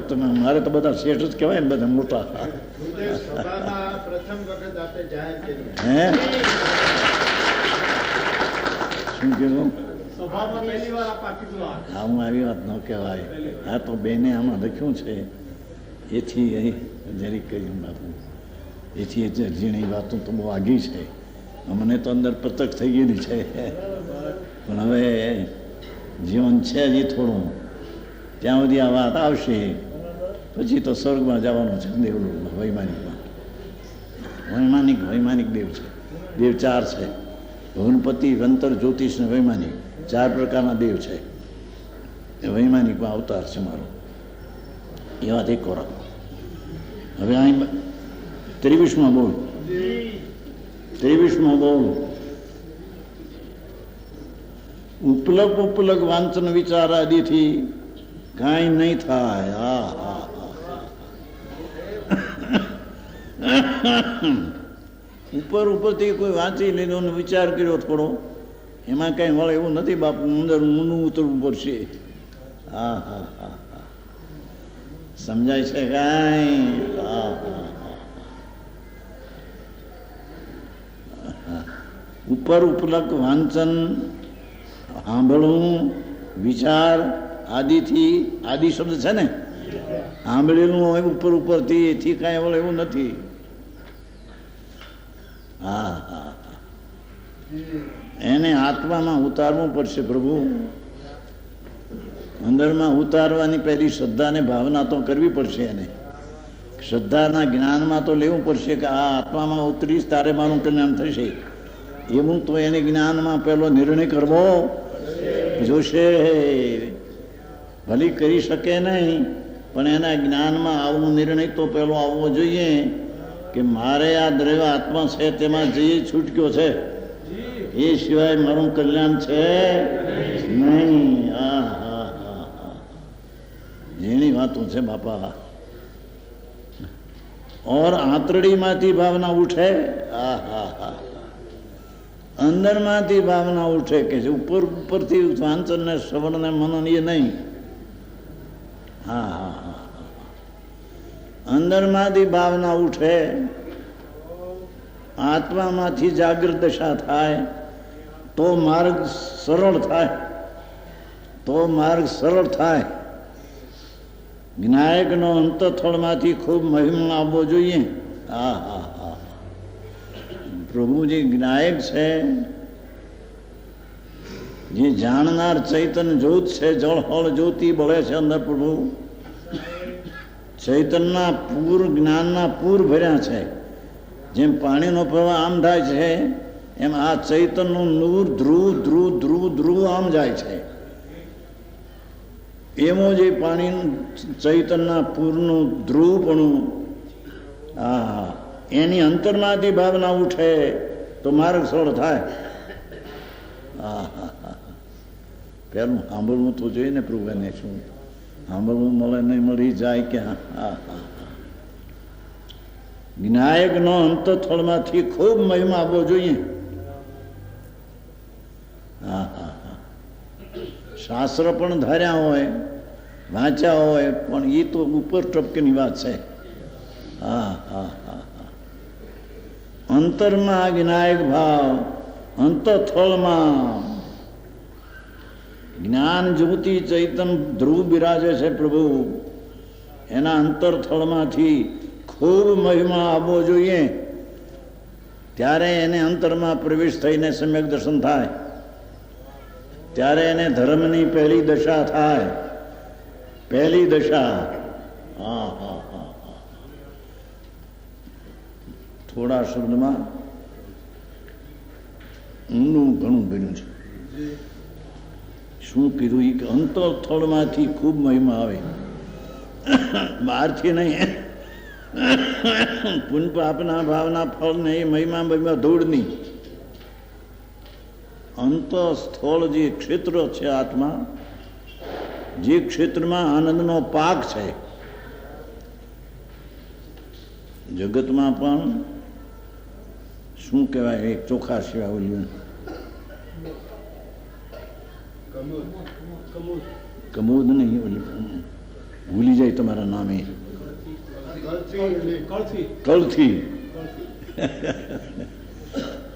તમે મારે તો બધા શેઠ જ કહેવાય ને, બધા મોટા. હે શું કીધું? હું આવી વાત ન કહેવાય. આ તો બેને આમાં લખ્યું છે એથી અહીં જરીક કહ્યું બાપુ. એથી ઝીણી વાતો તો બહુ આગી છે. અમને તો અંદર પ્રત્યક્ષ થઈ ગયેલી છે. પણ હવે જીવન છે જ થોડું. ત્યાં સુધી આ વાત આવશે પછી તો સ્વર્ગમાં જવાનું છે. દેવલોકમાં વૈમાનિકમાં. વૈમાનિક દેવ છે. દેવ 4 છે. ભુવનપતિ, વંતર, જ્યોતિષ ને વૈમાનિક. 4 પ્રકારના દેવ છે. એ વૈમાનિકમાં અવતાર છે મારો. એ વાત એક રાખો. હવે અહીં 23માં બોલ. 23માં બોલ. ઉપલગ વાંચન વિચાર આદિથી કાંઈ નહીં થાય. હા હા ઉપરથી કોઈ વાંચી લીધો ને વિચાર કર્યો થોડો એમાં કઈ વળે એવું નથી બાપુ, અંદર ઊંડું ઉતરવું પડશે. હા હા હા હા, સમજાય છે કાંઈ? હા હા હા, ઉપર ઉપલક વાંચન સાંભળવું વિચાર આદિથી, આદિ શબ્દ છે ને, સાંભળેલું હોય ઉપર ઉપરથી, એથી કાંઈ વળે એવું નથી. હા હા, એને આત્મામાં ઉતારવું પડશે પ્રભુ. અંદરમાં ઉતારવાની પહેલી શ્રદ્ધાને ભાવના તો કરવી પડશે. એને શ્રદ્ધાના જ્ઞાનમાં તો લેવું પડશે કે આ આત્મામાં ઉતરીશ તારે મારું કલ્યાણ થશે. એવું તો એને જ્ઞાનમાં પહેલો નિર્ણય કરવો જોશે. ભલે કરી શકે નહીં, પણ એના જ્ઞાનમાં આવું નિર્ણય તો પહેલો આવવો જોઈએ કે મારે આ દ્રવ્ય આત્મા છે તેમાં જઈએ છૂટક્યો છે, એ સિવાય મારું કલ્યાણ છે નહીં. હા હા હા હા, જેની વાતો છે બાપા. ઓર આંતરડીમાંથી ભાવના ઉઠે. હા હા હા, અંદરમાંથી ભાવના ઉઠે કે ઉપર ઉપરથી વાંચન ને શ્રવણ ને મનન એ નહીં. હા હા હા, અંદરમાંથી ભાવના ઉઠે, આત્મામાંથી જાગૃત દશા થાય તો માર્ગ સરળ થાય, તો માર્ગ સરળ થાય. જ્ઞાયકનો અંતઃથળમાંથી ખૂબ મહિમા આવવો જોઈએ. હા હા હા, પ્રભુજી જ્ઞાયક છે, જે જાણનાર ચૈતન્ય જ્યોત છે, જળહળ જ્યોતિ બળે છે અંદર પ્રભુ. ચૈતન્યના પૂર, જ્ઞાનના પૂર ભર્યા છે. જેમ પાણીનો પ્રવાહ આમ થાય છે, એમ આ ચૈતન્યનું નૂર ધ્રુવ ધ્રુવ ધ્રુવ ધ્રુવ આમ જાય છે. એમાં જે પાણી ચૈતન્યના પૂરનું ધ્રુવપણું, હા, એની અંતરમાંથી ભાવના ઉઠે તો માર્ગ સરળ થાય. હા હા હા, પેલું સાંભળવું તો જોઈએ ને પ્રભુ. એને શું સાંભળવું મળે નહીં, મળી જાય ક્યાં? હા હા, વિનાયકનો અંતઃથળમાંથી ખૂબ મહિમા આવવો જોઈએ. હા હા હા, શાસ્ત્ર પણ ધાર્યા હોય, વાંચ્યા હોય, પણ એ તો ઉપર ટપકીની વાત છે. હા હા હા હા, અંતરમાં વિનાયક ભાવ, અંતઃથળમાં જ્ઞાન જ્યોતિ ચૈતન ધ્રુવ બિરાજે છે પ્રભુ. એના અંતરથળમાંથી ખૂબ મહિમા આવવો જોઈએ. ત્યારે એને અંતરમાં પ્રવેશ થઈને સમ્યક દર્શન થાય, ત્યારે એને ધર્મની પહેલી દશા થાય. પહેલી દશા. હા હા હા હા, થોડા શબ્દમાં ઊંડું ઘણું બન્યું છે. શું કીધું એ કે અંતઃસ્થળમાંથી ખૂબ મહિમા આવે, બહારથી નહીં. પુન પાપના ભાવના ફળ ને એ મહિમા મહિમા ધૂળની. અંતઃસ્થળ જે ક્ષેત્ર છે આત્મા, જે ક્ષેત્રમાં આનંદનો પાક છે, જગતમાં પણ શું કહેવાય, એક ચોખા સિવાય ઓલ્યું કમોદ નહીં, ઓલું ભૂલી જાય તમારા નામે, કળથી.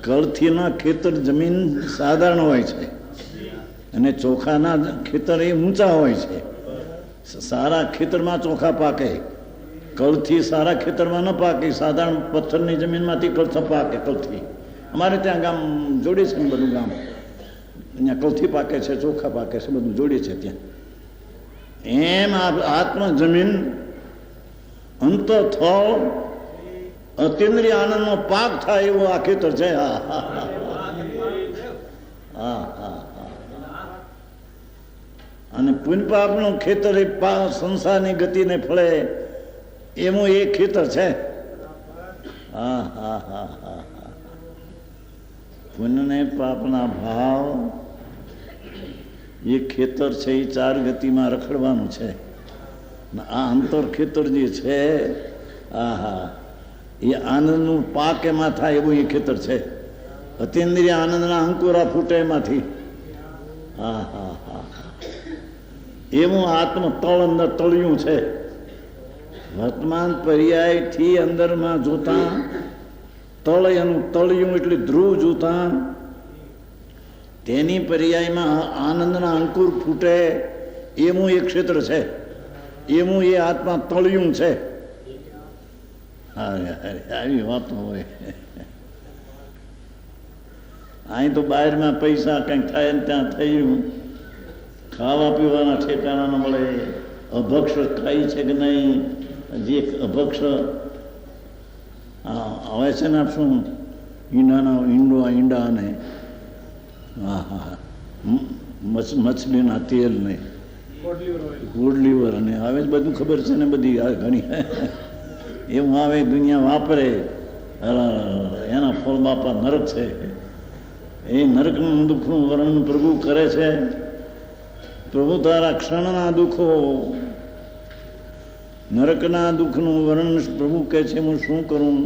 કળથીના ખેતર જમીન સાધારણ હોય છે અને ચોખાના ખેતર એ ઊંચા હોય છે. સારા ખેતરમાં ચોખા પાકે, કળથી સારા ખેતરમાં ન પાકે. સાધારણ પથ્થરની જમીનમાંથી કળથ પાકે. કળથી અમારે ત્યાં ગામ જોડે છે ને, બધું ગામ અહીંયા કળથી પાકે છે, ચોખા પાકે છે, બધું જોડે છે ત્યાં. એમ આત્મ જમીન અંતઃથળ અતિન્દ્રિય આનંદનો પાક થાય એવું આ ખેતર છે. હા હા હા હા હા, અને પુણ્યપાપનું ખેતર એ સંસારની ગતિને ફળે એનું એ ખેતર છે. હા હા હા હા હા, પુણ્ય પાપના ભાવ એ ખેતર છે, એ ચાર ગતિમાં રખડવાનું છે. આ અંતર ખેતર જે છે, હા હા, એ આનંદનું પાક એમાં થાય એવું એ ખેતર છે. અતિન્દ્રિય આનંદના અંકુરા ફૂટે એમાંથી. હા હા હા, એવું આત્મ તળ અંદર તળિયું છે. વર્તમાન પર્યાયથી અંદરમાં જોતા તળિયાનું તળિયું એટલે ધ્રુવ જોતા તેની પર્યાયમાં આનંદના અંકુર ફૂટે એવું એ ક્ષેત્ર છે, એવું એ આત્મા તળિયું છે. અરે અરે આવી વાતો હોય. અહીં તો બહારમાં પૈસા કંઈક થાય ને ત્યાં થયું, ખાવા પીવાના ઠેકાણા ન મળે, અભક્ષ ખાય છે કે નહીં, જે અભક્ષ આવે છે ને શું ઈંડા ને હા હા મછલીના તેલ ને ગુડ લીવર અને હવે બધું ખબર છે ને બધી ઘણી એવું આવે દુનિયા વાપરે, એના ફળ બાપા નરક છે. એ નરકનું દુઃખનું વર્ણન પ્રભુ કરે છે. પ્રભુ તારા ક્ષણના દુઃખો, નરકના દુઃખનું વર્ણન પ્રભુ કહે છે હું શું કરું.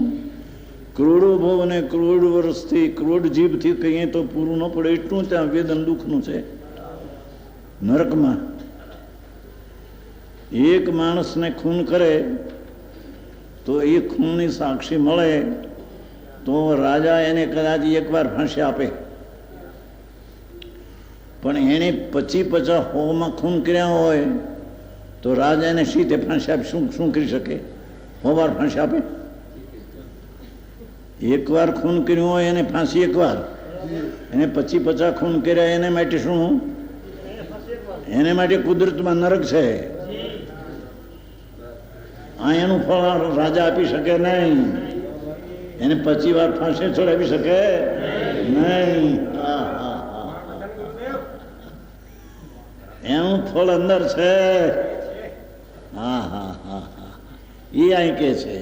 કરોડો ભાવ અને કરોડ વર્ષથી કરોડ જીભથી કહીએ તો પૂરું ન પડે એટલું ત્યાં વેદન દુઃખનું છે. નરકમાં એક માણસને ખૂન કરે તો એ ખૂનની સાક્ષી મળે તો રાજા એને કદાચ એકવાર ફાંસી આપે, પણ એણે 50-50 ખૂન કર્યા હોય તો રાજા એને સીધે ફાંસી આપે. શું કરી શકે? 100 વાર ફાંસી આપે? એકવાર ખૂન કર્યું હોય એને ફાંસી એકવાર, એને 50-50 ખૂન કર્યા એને માટે શું? એને માટે કુદરતમાં નરક છે. આ એનું ફળ રાજા આપી શકે નહીં, એને 25 વાર ફાંસી ચડાવી શકે નહીં. એનું ફળ અંદર છે. હા હા હા હા, એ અહીં કે છે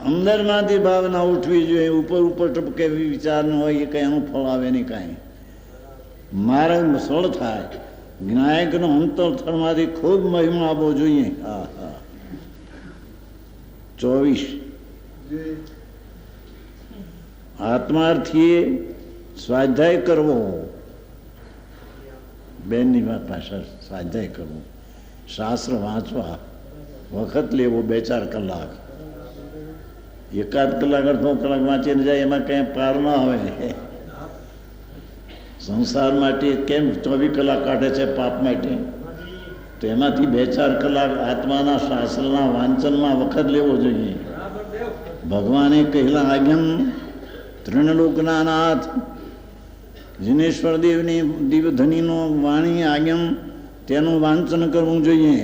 અંદરમાંથી ભાવના ઉઠવી જોઈએ. ઉપર ઉપર ટપકે વિચાર ન હોય એ કઈ એનું ફળ આવે નહીં કાંઈ. માર્ગ સરળ થાય. જ્ઞાયકનો અંતરથળમાંથી ખૂબ મહિમા આપવો જોઈએ. હા હા. 24 આત્માર્થીએ સ્વાધ્યાય કરવો. બેનની વાત પાછળ સ્વાધ્યાય કરવો, શાસ્ત્ર વાંચવા, વખત લેવો 2-4 કલાક. 1 કલાક 1.5 કલાક વાંચીને જાય એમાં કંઈ પાર ન આવે. સંસાર માટે કેમ 24 કલાક કાઢે છે પાપ માટે, તો એમાંથી 2-4 કલાક આત્માના શાસ્ત્રના વાંચનમાં વખત લેવો જોઈએ. ભગવાને કહેલા આજ્ઞમ ત્રિણલોકના નાથ જિનેશ્વર દેવની દિવ્યધનીનો વાણી આજ્ઞમ, તેનું વાંચન કરવું જોઈએ,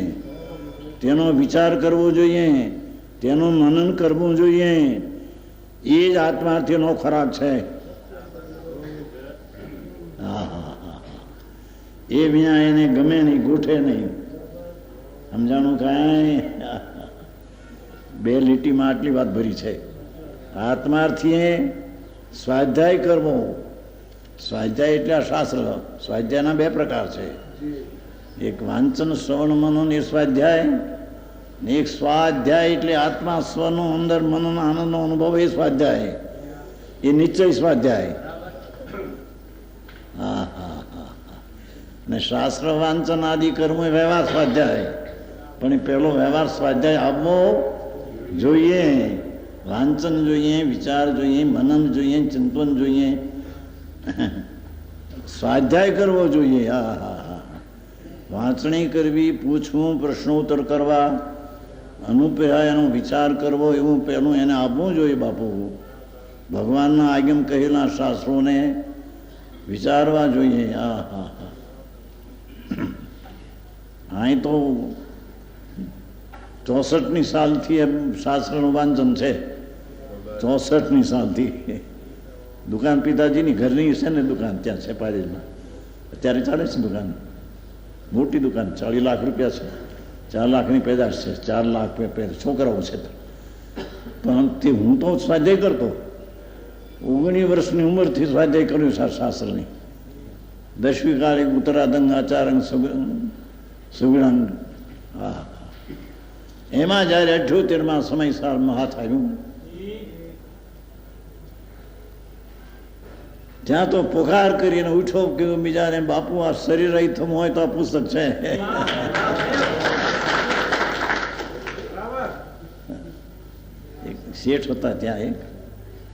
તેનો વિચાર કરવો જોઈએ, તેનું મનન કરવું જોઈએ. એ જ આત્માર્થીનો ખોરાક છે. હા હા હા, એ વિના એને ગમે નહીં, ગોઠે નહીં. સમજાણું કાંઈ? 2 લીટીમાં આટલી વાત ભરી છે. આત્માર્થીએ સ્વાધ્યાય કરવો. સ્વાધ્યાય એટલે આ શાસ્ત્ર. સ્વાધ્યાયના 2 પ્રકાર છે. એક વાંચન શ્રવણ મનન એ સ્વાધ્યાય, ને એક સ્વાધ્યાય એટલે આત્મા સ્વનો અંદર મનન આનંદનો અનુભવ એ સ્વાધ્યાય, એ નિશ્ચય સ્વાધ્યાય. હા હા હા હા. ને શાસ્ત્ર વાંચન આદિ કરવું એ વ્યવહાર સ્વાધ્યાય, પણ એ પહેલો વ્યવહાર સ્વાધ્યાય આપવો જોઈએ. વાંચન જોઈએ, વિચાર જોઈએ, મનન જોઈએ, ચિંતન જોઈએ, સ્વાધ્યાય કરવો જોઈએ. હા હા હા. વાંચણી કરવી, પૂછવું, પ્રશ્નોત્તર કરવા, અનુપ્રાયનો વિચાર કરવો, એવું પહેલું એને આપવું જોઈએ. બાપુ ભગવાનના આગમ કહેલા શાસ્ત્રોને વિચારવા જોઈએ. હા હા હા. અહીં તો 64ની સાલથી શાસ્ત્રનું વાંચન છે. 64ની સાલથી. દુકાન પિતાજીની ઘરની છે ને દુકાન, ત્યાં છે પારેજમાં. અત્યારે ચાલે છે દુકાન, મોટી દુકાન, 40 લાખ રૂપિયા છે. 4 લાખની પેદાશ છે, 4 લાખ છોકરાઓ છે. પણ તે હું તો સ્વાધ્યાય કરતો, 19 વર્ષની ઉંમરથી સ્વાધ્યાય કર્યું છે શાસ્ત્રની. દશમી કાળે ઉત્તરાદંગ આચારંગ સુગણાંગ. હા, એમાં જ્યારે 78માં સમયસાળમાં હાથ આવ્યું ત્યાં તો પુકાર કરીને ઉઠો કીધું બીજાને, બાપુ આ શરીર થમ હોય તો આ પુસ્તક છે. એક શેઠ હતા ત્યાં, એક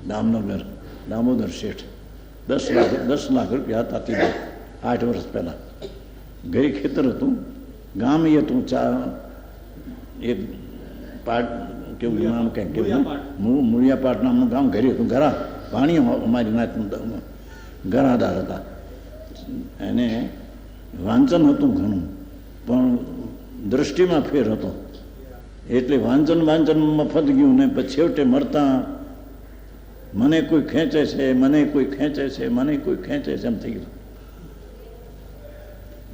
દામનગર, દામોદર શેઠ, 10 લાખ રૂપિયા હતા ત્યાં 8 વર્ષ પહેલા. ઘરે ખેતર હતું, ગામ એ હતું, એક પાટ કેવું નામ કંઈક કેવું મૂળિયાપાટ નામનું ગામ ઘરે હતું. ઘરા વાણી અમારી નાતનું ઘરાદાર હતા. એને વાંચન હતું ઘણું, પણ દ્રષ્ટિમાં ફેર હતો. એટલે વાંચન મફત ગયું ને પછી છેવટે મળતા મને કોઈ ખેંચે છે, મને કોઈ ખેંચે છે, મને કોઈ ખેંચે છે એમ થઈ ગયું.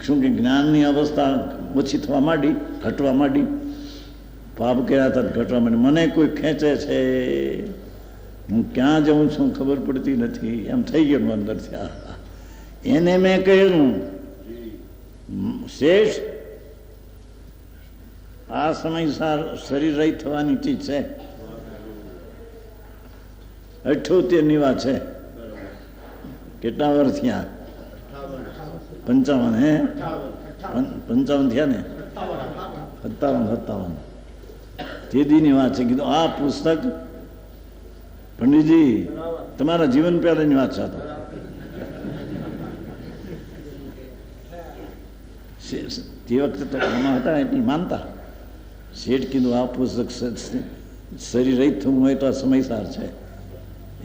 શું કે જ્ઞાનની અવસ્થા ઓછી થવા માંડી, ઘટવા માંડી, પાપ કર્યા હતા ઘટવા માંડી. મને કોઈ ખેંચે છે, હું ક્યાં જાઉં છું ખબર પડતી નથી એમ થઈ ગયું અંદરથી. એને મેં કહ્યું, શેષ આ સમય શરીર રહી થવાની ચીજ છે. 78ની વાત છે. કેટલા વર્ષ થયા? 55. હે 55 થયા ને? 57. તે દીની વાત છે. કીધું આ પુસ્તક પંડિતજી તમારા જીવન પહેલાની વાત છે. તે વખતે તો આમાં હતા એટલી માનતા. શેઠ કીધું આ પુસ્તક શરીર રહિત થવું હોય તો આ સમયસાર છે.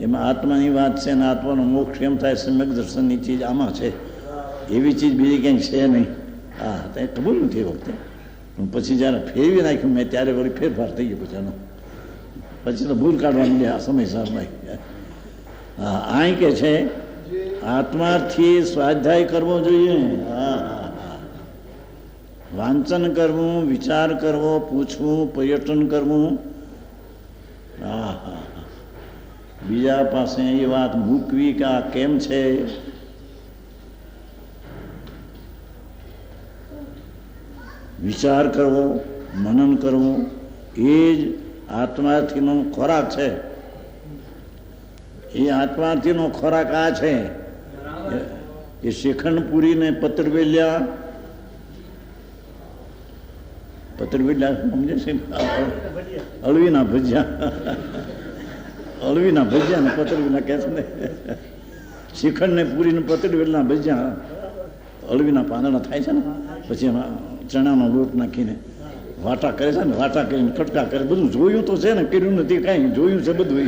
એમાં આત્માની વાત છે ને આત્માનો મોક્ષ એમ થાય, સમ્યક દર્શનની ચીજ આમાં છે. એવી ચીજ બીજી કંઈક છે નહીં. હા, તે ખબર નથી એ વખતે. પણ પછી જ્યારે ફેરવી નાખ્યું મેં ત્યારે વળી ફેરફાર થઈ ગયો. પછી એનો પછી તો ભૂલ કાઢવા માંડી આ સમયસારમાં. હા, અહીં કે છે આત્માથી સ્વાધ્યાય કરવો જોઈએ. હા, વાંચન કરવું, વિચાર કરવો, પૂછવું, પર્યટન કરવું. હા, બીજા પાસે એ વાત મૂકવી કે આ કેમ છે. વિચાર કરવો, મનન કરવું, એ જ આત્માર્થીનો ખોરાક છે. એ આત્માર્થીનો ખોરાક આ છે. એ શ્રીખંડ પૂરીને પત્રવેલ્યા સમજે છે, અળવીના ભજીયા ને પતરવેલા કહે છે ને. શ્રીખંડ ને પૂરીને પતરવેલના ભજીયા, અળવીના પાંદડા થાય છે ને, પછી એમાં ચણાનો લોટ નાખીને વાટા કરે છે ને, વાટા કરીને કટકા કરે. બધું જોયું તો છે ને, કર્યું નથી કાંઈ, જોયું છે બધું.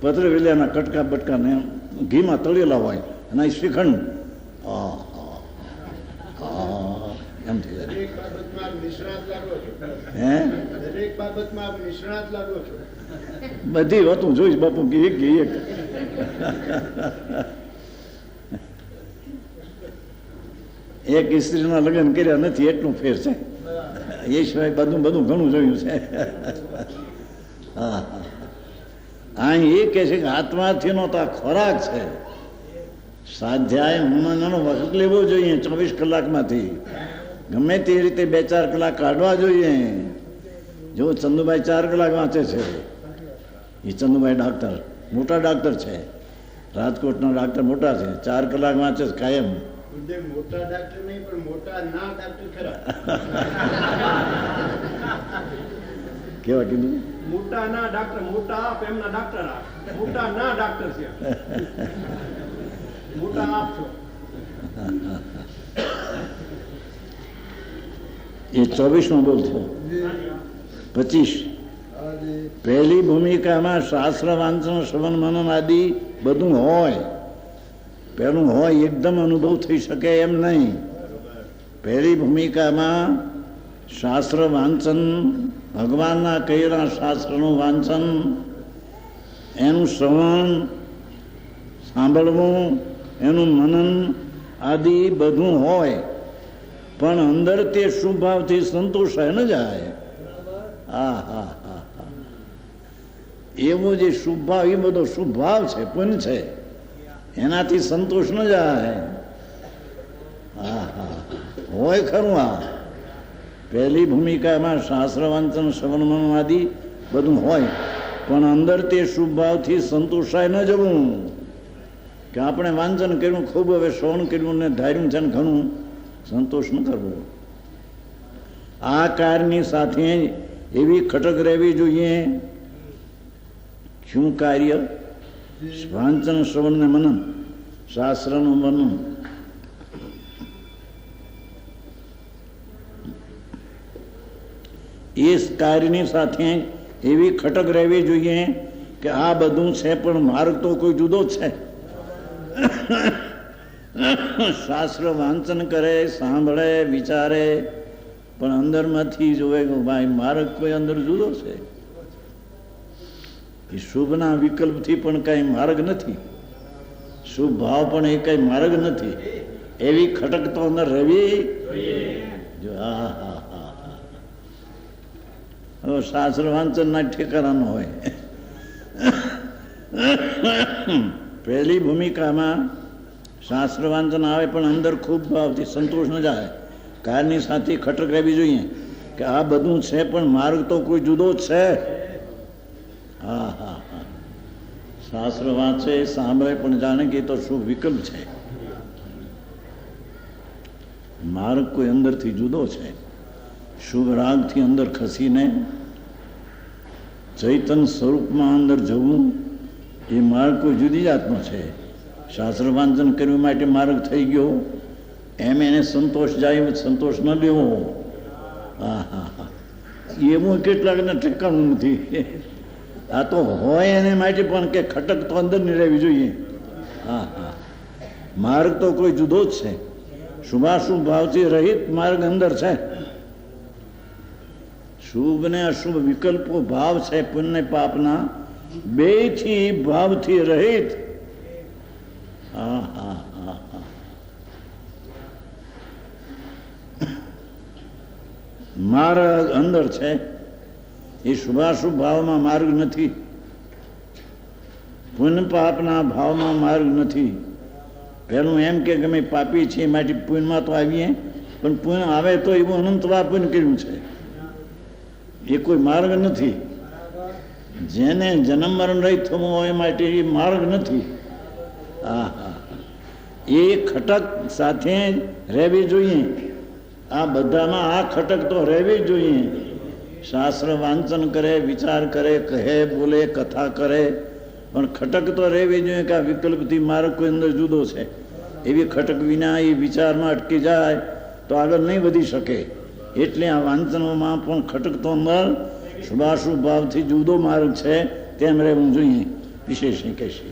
પતરવેલિયાના કટકા બટકાને ઘીમાં તળેલા હોય અને શ્રીખંડ એમ થઈ જાય. બધી વાતું જોઈશ બાપુ કે એક. એક સ્ત્રીના લગ્ન કર્યા નથી એટલું ફેર છે. એ સિવાય બધું ઘણું જોયું છે. હા, અહીં એ કહે છે કે આત્માથીનો તો આ ખોરાક છે. સ્વાધ્યાય હનુમાનનો વખત લેવો જોઈએ 24 કલાકમાંથી. ગમે તે રીતે 2-4 કલાક કાઢવા જોઈએ. જો ચંદુભાઈ 4 કલાક વાંચે છે. એ ચંદુભાઈ ડાક્ટર, મોટા ડાક્ટર છે, રાજકોટના ડાક્ટર મોટા છે. 4 કલાક વાંચે છે કાયમ. મોટા ડાક્ટર નહીં પણ મોટા ના ડાક્ટર ખરા. કેવા કીધું? મોટા ના ડાક્ટર, મોટા આપ એમના ડાક્ટર આપ, મોટા ના ડાક્ટર છે. મોટા આપ છો. એ 24માં બોલશો. 25 પહેલી ભૂમિકામાં શાસ્ત્ર વાંચન, શ્રવણ, મનન આદિ બધું હોય. પહેલું હોય એકદમ અનુભવ થઈ શકે એમ નહીં. પહેલી ભૂમિકામાં શાસ્ત્ર વાંચન, ભગવાનના કહેલા શાસ્ત્રનું વાંચન, એનું શ્રવણ સાંભળવું, એનું મનન આદિ બધું હોય. પણ અંદર તે શુભ ભાવથી સંતોષાય ન જાય. હા હા હા હા, એવો જે શુભ ભાવ, એ બધો શુભ ભાવ છે, પુણ્ય છે, એનાથી સંતોષ ન જાય. હા હા, હોય ખરું. આ પહેલી ભૂમિકામાં શાસ્ત્ર વાંચન, શ્રવણ મનન આદિ બધું હોય. પણ અંદર તે શુભ ભાવથી સંતોષાય ન જવું કે આપણે વાંચન કર્યું ખૂબ, હવે શ્રવણ કર્યું ને ધાર્યું છે ને ઘણું, સંતોષ ન કરવો. આ કાર્યની સાથે એવી ખટક રહેવી જોઈએ. શું કાર્ય? વાંચન, શ્રવણ ને મનન, શાસ્ત્રનું મનન. એ કાર્યની સાથે એવી ખટક રહેવી જોઈએ કે આ બધું છે પણ માર્ગ તો કોઈ જુદો જ છે. શાસ્ત્ર વાંચન કરે, સાંભળે, વિચારે, પણ અંદરમાંથી જોવે કે ભાઈ માર્ગ કોઈ અંદર જુદો છે. એ શુભના વિકલ્પથી પણ કઈ માર્ગ નથી, શુભ ભાવ પણ એ કઈ માર્ગ નથી. એવી ખટક તો અંદર રહેવી જો. હવે શાસ્ત્ર વાંચન ના ઠેકાણા ન હોય. પહેલી ભૂમિકામાં શાસ્ત્ર વાંચન આવે પણ અંદર ખૂબ ભાવથી સંતોષ ન જાય. કારની સાથે ખટક રહેવી જોઈએ કે આ બધું છે પણ માર્ગ તો કોઈ જુદો જ છે. હા હા હા, શાસ્ત્ર વાંચે, સાંભળે, પણ જાણે કે તો શું વિકલ્પ છે, માર્ગ કોઈ અંદરથી જુદો છે. શુભ રાગથી અંદર ખસીને ચૈતન સ્વરૂપમાં અંદર જવું, એ માર્ગ કોઈ જુદી જાતનો છે. શાસ્ત્ર વાંચન કરવા માટે માર્ગ થઈ ગયો એમ એને સંતોષ જાય, સંતોષ ન લેવો. હા હા હા, એવું કેટલાકને ઠેકાણું નથી. આ તો હોય એને માટે પણ કે ખટક તો અંદર ની રહેવી જોઈએ. હા હા, માર્ગ તો કોઈ જુદો જ છે. શુભાશુભ ભાવથી રહિત માર્ગ અંદર છે. શુભ ને અશુભ વિકલ્પો ભાવ છે પુણ્ય પાપના, બેથી ભાવથી રહિત. હા હા હા હા, માર્ગ અંદર છે. એ શુભાશુભ ભાવમાં માર્ગ નથી, પુણ્ય પાપના ભાવમાં માર્ગ નથી. પેલું એમ કે અમે પાપી છીએ માટે પુણ્યમાં તો આવીએ, પણ પુણ્ય આવે તો એવું અનંતવાર પુણ્ય કર્યું છે, એ કોઈ માર્ગ નથી. જેને જન્મ મરણ રહિત થવું હોય માટે એ માર્ગ નથી. હા હા, એ ખટક સાથે રહેવી જોઈએ. આ બધામાં આ ખટક તો રહેવી જોઈએ. શાસ્ત્ર વાંચન કરે, વિચાર કરે, કહે, બોલે, કથા કરે, પણ ખટક તો રહેવી જોઈએ કે આ વિકલ્પથી માર્ગ કોઈ અંદર જુદો છે. એવી ખટક વિના એ વિચારમાં અટકી જાય તો આગળ નહીં વધી શકે. એટલે આ વાંચનોમાં પણ ખટક તો અંદર શુભાશુભ ભાવથી જુદો માર્ગ છે તેમ રહેવું જોઈએ. વિશેષ કહેશે.